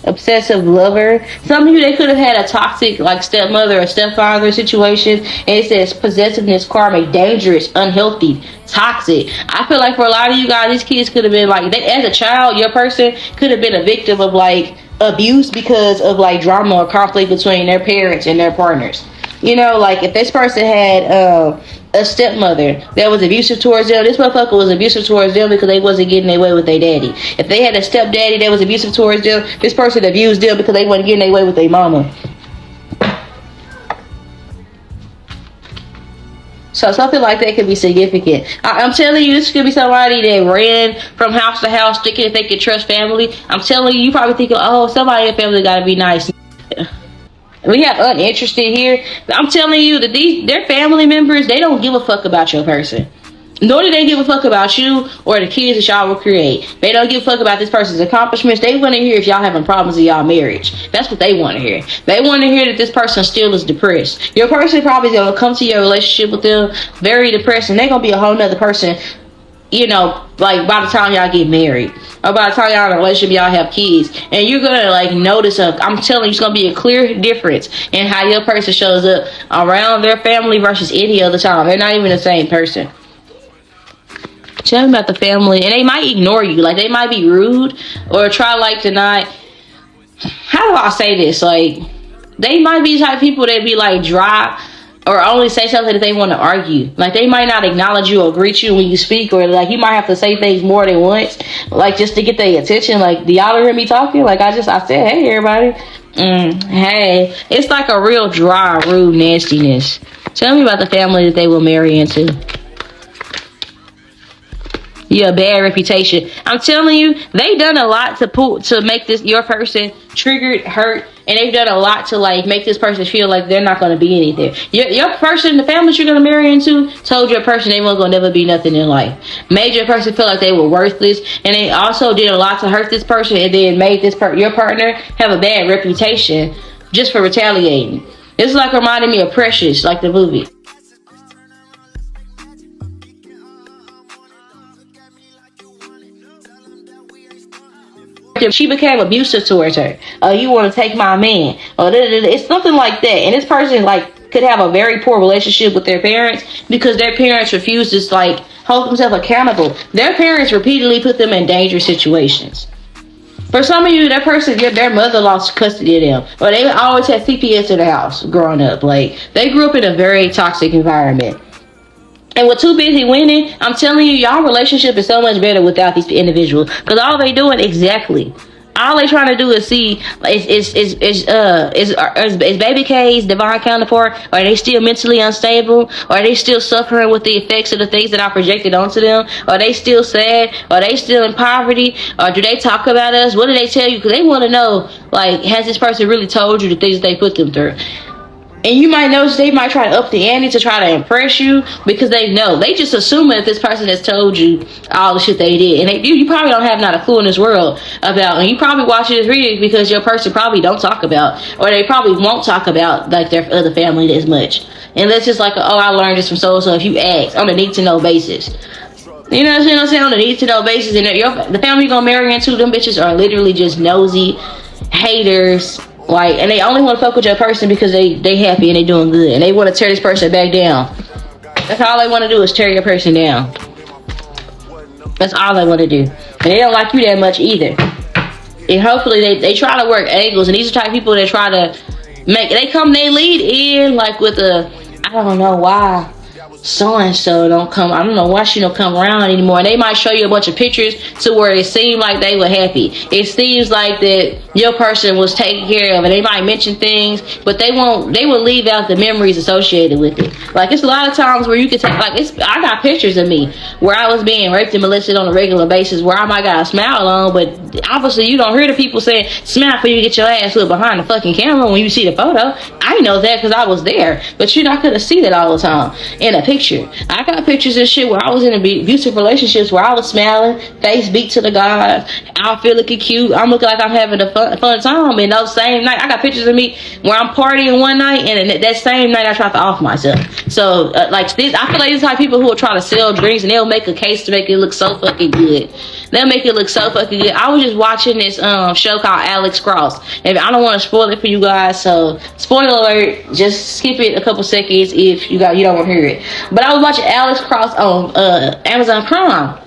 Obsessive lover. Some of you, they could have had a toxic like stepmother or stepfather situation, and it says possessiveness, karma, dangerous, unhealthy, toxic. I feel like for a lot of you guys, these kids could have been like, as a child, your person could have been a victim of like abuse because of like drama or conflict between their parents and their partners. You know, like if this person had a stepmother that was abusive towards them, this motherfucker was abusive towards them because they wasn't getting their way with their daddy. If they had a stepdaddy that was abusive towards them, this person abused them because they wasn't getting their way with their mama. So something like that could be significant. I'm telling you, this could be somebody that ran from house to house thinking if they could trust family. I'm telling you, you probably thinking, oh, somebody in family gotta be nice. We have uninterested here. I'm telling you that their family members, they don't give a fuck about your person. Nor do they give a fuck about you or the kids that y'all will create. They don't give a fuck about this person's accomplishments. They want to hear if y'all having problems in y'all marriage. That's what they want to hear. They want to hear that this person still is depressed. Your person probably is going to come to your relationship with them very depressed, and they're going to be a whole nother person, you know, like by the time y'all get married or by the time y'all in a relationship, y'all have kids, and you're gonna like notice I'm telling you, it's gonna be a clear difference in how your person shows up around their family versus any other time. They're not even the same person. Tell them about the family, and they might ignore you. Like, they might be rude or try like to not, how do I say this, like they might be the type of people that be like dry or only say something that they want to argue. Like, they might not acknowledge you or greet you when you speak, or like you might have to say things more than once, like just to get their attention. Like, do y'all hear me talking? Like, I said, hey everybody, hey. It's like a real dry, rude nastiness. Tell me about the family that they will marry into. Yeah, bad reputation. I'm telling you, they done a lot to make this your person triggered, hurt, and they've done a lot to like make this person feel like they're not going to be anything. Your person, the family that you're going to marry into, told your person they weren't going to never be nothing in life. Made your person feel like they were worthless, and they also did a lot to hurt this person, and then made this your partner have a bad reputation just for retaliating. It's like reminding me of Precious, like the movie. She became abusive towards her. You want to take my man, or it's something like that. And this person like could have a very poor relationship with their parents because their parents refuse to like hold themselves accountable. Their parents repeatedly put them in dangerous situations. For some of you, that person, their mother lost custody of them, or they always had CPS in the house growing up. Like, they grew up in a very toxic environment. And we're too busy winning. I'm telling you, y'all relationship is so much better without these individuals. Because all they doing, all they trying to do is see, is baby K's divine counterpart? Are they still mentally unstable? Or are they still suffering with the effects of the things that I projected onto them? Are they still sad? Are they still in poverty? Or do they talk about us? What do they tell you? Because they want to know, like, has this person really told you the things that they put them through? And you might notice they might try to up the ante to try to impress you because they know. They just assume that this person has told you all the shit they did. And you probably don't have not a clue in this world about. And you probably watching this video because your person probably don't talk about, or they probably won't talk about like their other family as much. And that's just like, oh, I learned this from so-and-so. If you ask on a need-to-know basis. You know what I'm saying? On a need-to-know basis. And the family you're going to marry into, them bitches are literally just nosy haters. Like, and they only want to fuck with your person because they happy and they doing good, and they want to tear this person back down. That's all they want to do is tear your person down. That's all they want to do, and they don't like you that much either. And hopefully they try to work angles, and these are the type of people that try to they lead in like with I don't know why. so and so don't come. I don't know why she don't come around anymore. And they might show you a bunch of pictures to where it seemed like they were happy. It seems like that your person was taken care of, and they might mention things, but they won't. They will leave out the memories associated with it. Like, it's a lot of times where you can take, like, I got pictures of me where I was being raped and molested on a regular basis, where I might got a smile on, but obviously you don't hear the people saying smile before you get your ass whipped behind the fucking camera when you see the photo. I know that because I was there, but you're not gonna see that all the time in a picture. I got pictures and shit where I was in abusive relationships where I was smiling, face beat to the gods, I feel looking cute, I'm looking like I'm having a fun time. And those same night, I got pictures of me where I'm partying one night, and that same night I tried to off myself. So like this, I feel like these type of people who are trying to sell drinks, and they'll make a case to make it look so fucking good. They'll make it look so fucking good. I was just watching this show called Alex Cross, and I don't want to spoil it for you guys, so spoiler alert, just skip it a couple seconds if you don't want to hear it. But I was watching Alex Cross on Amazon Prime.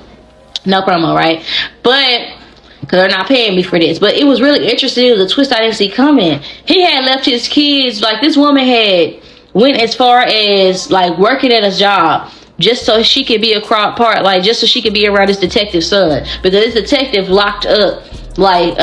No promo, right? But because they're not paying me for this, but it was really interesting. It was a twist I didn't see coming. He had left his kids, like, this woman had went as far as like working at a job just so she could be a part, like just so she could be around his detective son, because this detective locked up like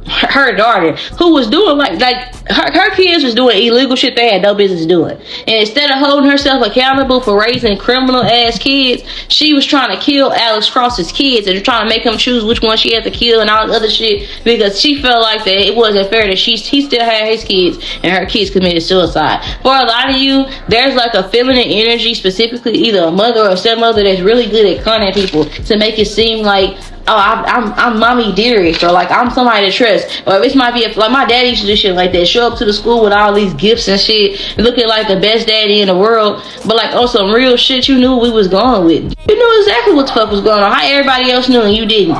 her daughter, who was doing like her kids was doing illegal shit they had no business doing, and instead of holding herself accountable for raising criminal ass kids, she was trying to kill Alex Cross's kids and trying to make him choose which one she had to kill and all this other shit, because she felt like that it wasn't fair that he still had his kids and her kids committed suicide. For a lot of you, there's like a feminine energy, specifically either a mother or a stepmother, that's really good at conning people to make it seem like, oh, I'm mommy dearest, or like I'm somebody to trust. Or this might be like my daddy used to do shit like that, show up to the school with all these gifts and shit, looking like the best daddy in the world, but like on some real shit you knew we was going with. You knew exactly what the fuck was going on. How everybody else knew and you didn't.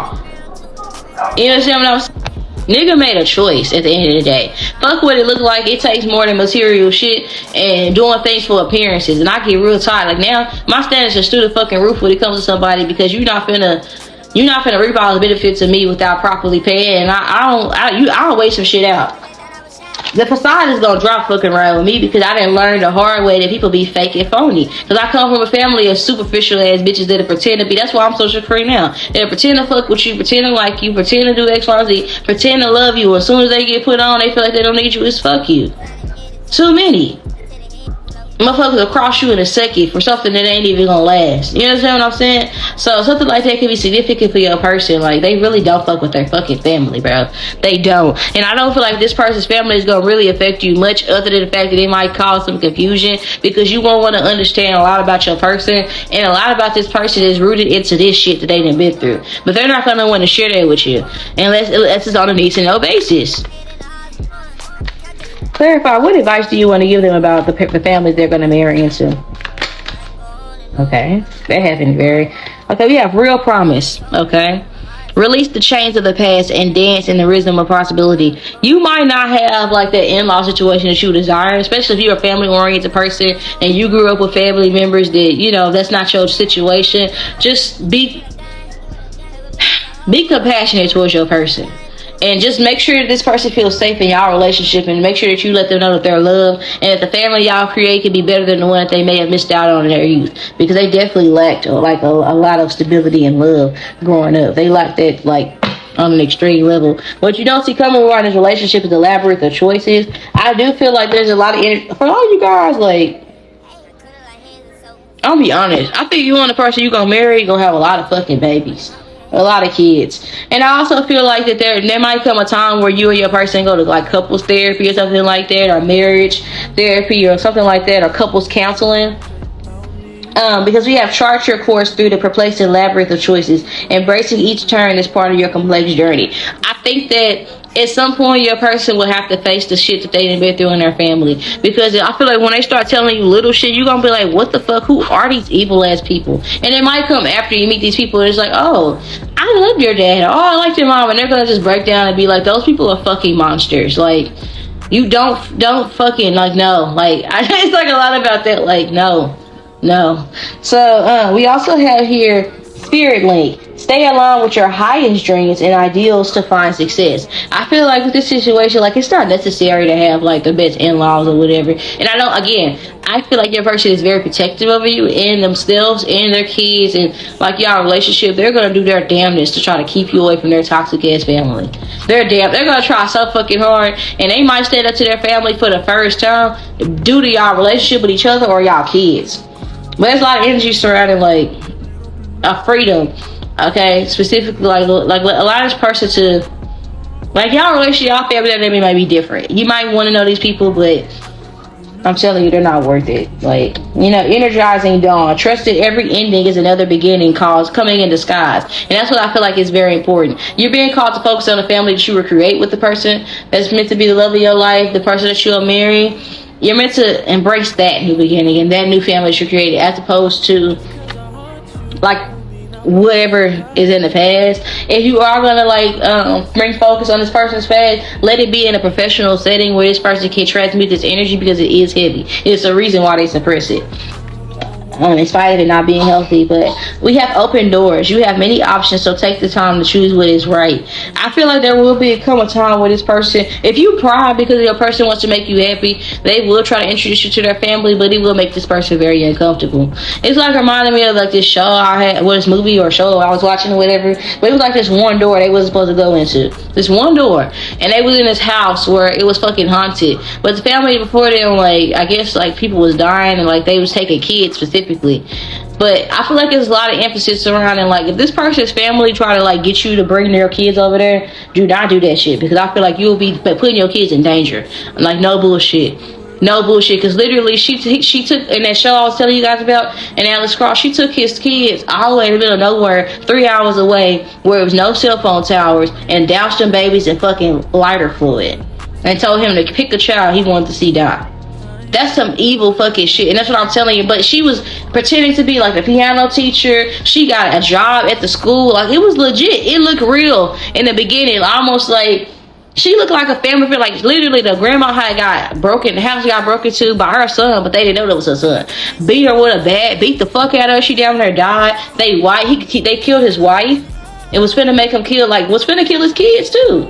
You understand what I'm saying? Nigga made a choice at the end of the day. Fuck what it looked like. It takes more than material shit and doing things for appearances. And I get real tired. Like, now my standards are through the fucking roof when it comes to somebody, because you're not finna reap all the benefits of me without properly paying. And I'll wait some shit out. The facade is gonna drop fucking around with me, because I didn't learn the hard way that people be fake and phony. Because I come from a family of superficial ass bitches that pretend to be. That's why I'm social free now. They pretend to fuck with you, pretend to like you, pretend to do X, Y, Z, pretend to love you. As soon as they get put on, they feel like they don't need you. It's fuck you. Too many. Motherfuckers will cross you in a second for something that ain't even gonna last. You understand what I'm saying? So something like that can be significant for your person. Like, they really don't fuck with their fucking family, bro. They don't. And I don't feel like this person's family is gonna really affect you much, other than the fact that it might cause some confusion, because you won't want to understand a lot about your person, and a lot about this person is rooted into this shit that they done been through. But they're not gonna want to share that with you unless it's on a need to know basis. Clarify, what advice do you want to give them about the families they're going to marry into? Okay, that happened very. Okay, we have real promise. Okay, release the chains of the past and dance in the rhythm of possibility. You might not have like that in-law situation that you desire, especially if you're a family-oriented person and you grew up with family members that, you know, that's not your situation. Just be compassionate towards your person. And just make sure that this person feels safe in y'all relationship, and make sure that you let them know that they're loved, and that the family y'all create can be better than the one that they may have missed out on in their youth, because they definitely lacked like a lot of stability and love growing up. They lacked that like on an extreme level. What you don't see coming around this relationship is a labyrinth of choices. I do feel like there's a lot of energy for all you guys. Like, I'll be honest, I think you want the person you gonna marry, you gonna have a lot of fucking babies. A lot of kids. And I also feel like that there might come a time where you and your person go to like couples therapy or something like that, or marriage therapy or something like that, or couples counseling. Because we have chart your course through the perplexing labyrinth of choices, embracing each turn as part of your complex journey. I think that at some point your person will have to face the shit that they done been through in their family, because I feel like when they start telling you little shit, you're gonna be like, what the fuck, who are these evil ass people? And it might come after you meet these people and it's like, oh, I love your dad, oh, I like your mom, and they're gonna just break down and be like, those people are fucking monsters. Like, you don't fucking, like, no, like, it's like a lot about that, like, no. So we also have here Spirit Link. Stay aligned with your highest dreams and ideals to find success. I feel like with this situation, like, it's not necessary to have like the best in-laws or whatever. And I know, again, I feel like your person is very protective of you and themselves and their kids, and like y'all relationship, they're gonna do their damnness to try to keep you away from their toxic ass family. They're gonna try so fucking hard, and they might stand up to their family for the first time due to y'all relationship with each other or y'all kids. But there's a lot of energy surrounding like a freedom, okay? Specifically, like allow this person to, like, y'all relationship, y'all family dynamic might be different. You might want to know these people, but I'm telling you, they're not worth it. Like, you know, energizing dawn. Trust that every ending is another beginning, calls coming in disguise. And that's what I feel like is very important. You're being called to focus on the family that you will create with the person that's meant to be the love of your life, the person that you'll marry. You're meant to embrace that new beginning and that new family that you created, as opposed to like whatever is in the past. If you are gonna like bring focus on this person's past, let it be in a professional setting where this person can transmit this energy, because it is heavy. It's a reason why they suppress it, in spite of it not being healthy. But we have open doors. You have many options, so take the time to choose what is right. I feel like there will come a time where this person, if you cry because your person wants to make you happy, they will try to introduce you to their family, but it will make this person very uncomfortable. It's like reminding me of like this show I had, this movie or show I was watching or whatever, but it was like this one door they wasn't supposed to go into. This one door, and they was in this house where it was fucking haunted. But the family before them, like, I guess like people was dying, and like they was taking kids specifically. But I feel like there's a lot of emphasis surrounding, like, if this person's family try to like get you to bring their kids over there, do not do that shit, because I feel like you'll be putting your kids in danger. Like, no bullshit, because literally she took, in that show I was telling you guys about, and Alex Cross, she took his kids all the way in the middle of nowhere, 3 hours away, where there was no cell phone towers, and doused them babies in fucking lighter fluid, and told him to pick a child he wanted to see die. That's some evil fucking shit, and that's what I'm telling you. But she was pretending to be like a piano teacher. She got a job at the school. Like, it was legit. It looked real in the beginning, almost like she looked like a family friend. Like, literally, the grandma had the house got broken into by her son, but they didn't know that was her son. Beat her with a bat, beat the fuck out of her. She down there died. They killed his wife. It was finna make him kill, like, was finna kill his kids too.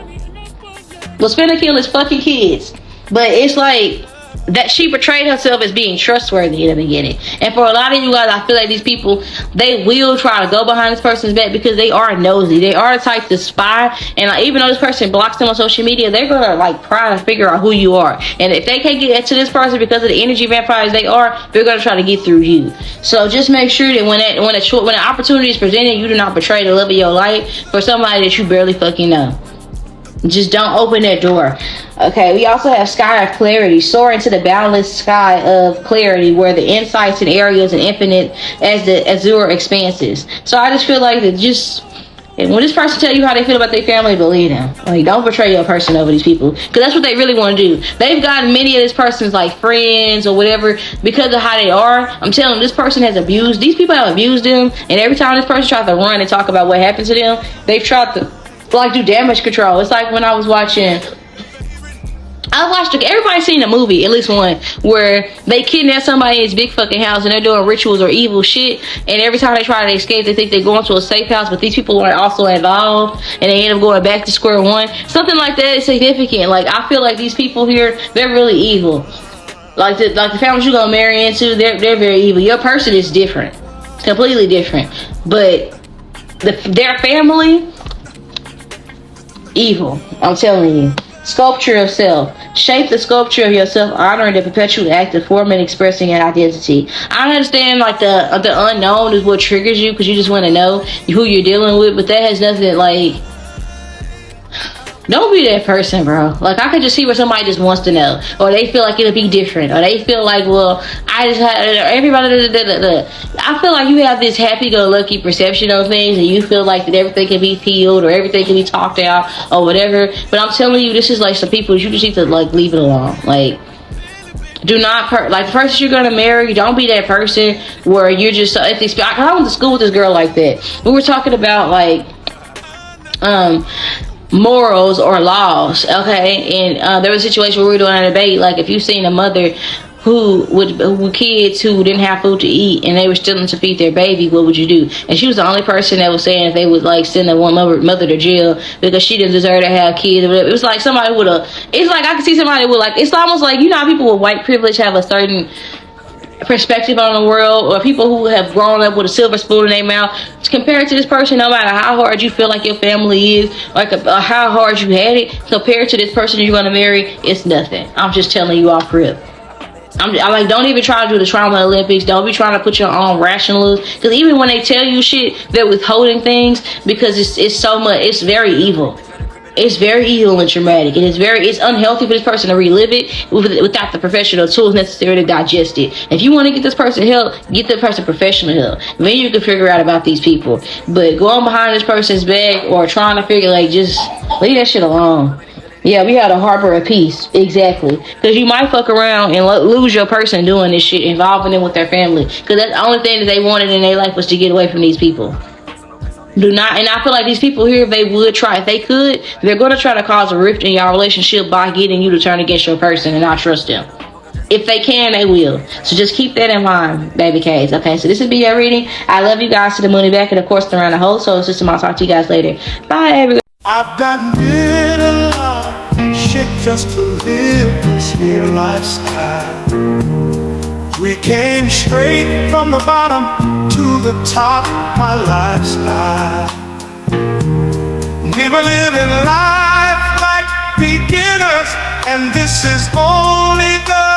Was finna kill his fucking kids. But it's like that she portrayed herself as being trustworthy in the beginning. And for a lot of you guys, I feel like these people, they will try to go behind this person's back because they are nosy. They are the type to spy. And like, even though this person blocks them on social media, they're gonna like try to figure out who you are. And if they can't get to this person because of the energy vampires they are, they're gonna try to get through you. So just make sure that when an opportunity is presented, you do not betray the love of your life for somebody that you barely fucking know. Just don't open that door. Okay, we also have Sky of Clarity. Soar into the boundless sky of clarity, where the insights and areas and infinite as the azure expanses. So I just feel like that, just when this person tell you how they feel about their family, believe them. Like, don't betray your person over these people, because that's what they really want to do. They've gotten many of this person's like friends or whatever because of how they are. I'm telling them, this person has abused. These people have abused them, and every time this person tries to run and talk about what happened to them, they've tried to like do damage control. It's like when I watched everybody's seen a movie, at least one, where they kidnap somebody in this big fucking house and they're doing rituals or evil shit, and every time they try to escape, they think they're going to a safe house, but these people are also involved and they end up going back to square one. Something like that is significant. Like, I feel like these people here, they're really evil. Like the families you're gonna marry into, they're very evil. Your person is different, completely different, but their family, evil. I'm telling you. Sculpture of self. Shape the sculpture of yourself, honoring the perpetual act of forming and expressing an identity. I understand like the unknown is what triggers you, because you just want to know who you're dealing with, but that has nothing, like, don't be that person, bro. Like, I could just see where somebody just wants to know, or they feel like it'll be different, or they feel like, well, I just had everybody. I feel like you have this happy-go-lucky perception of things, and you feel like that everything can be healed or everything can be talked out or whatever. But I'm telling you, this is like some people you just need to like leave it alone. Like, do not like the person you're gonna marry. Don't be that person where you're just at this. I went to school with this girl like that. We were talking about like morals or laws, okay? And there was a situation where we were doing a debate, like, if you've seen a mother with kids who didn't have food to eat and they were stealing to feed their baby, what would you do? And she was the only person that was saying that they would like send one mother to jail because she didn't deserve to have kids or whatever. It was like somebody with it's like I could see somebody with like, it's almost like, you know how people with white privilege have a certain perspective on the world, or people who have grown up with a silver spoon in their mouth. Compared to this person, no matter how hard you feel like your family is, like how hard you had it, compared to this person you're going to marry, it's nothing. I'm just telling you off rip. I'm like, don't even try to do the trauma Olympics. Don't be trying to put your own rationalism, because even when they tell you shit, they're withholding things because it's so much. It's very evil. It's very evil and traumatic, and it's unhealthy for this person to relive it without the professional tools necessary to digest it. If you want to get this person help, get the person professional help. Then you can figure out about these people. But going behind this person's back or trying to figure, like, just leave that shit alone. Yeah, we had to harbor a peace. Exactly. Because you might fuck around and lose your person doing this shit, involving them with their family. Because that's the only thing that they wanted in their life was to get away from these people. Do not, and I feel like these people here, if they would try, if they could, they're going to try to cause a rift in your relationship by getting you to turn against your person and not trust them. If they can, they will. So just keep that in mind, baby K's. Okay, so this will be your reading. I love you guys to the moon and back, and of course around the whole solar system. I'll talk to you guys later. Bye, everybody. I've got little love, shit just to live this here lifestyle. We came straight from the bottom to the top, my lifestyle. We were living life like beginners, and this is only the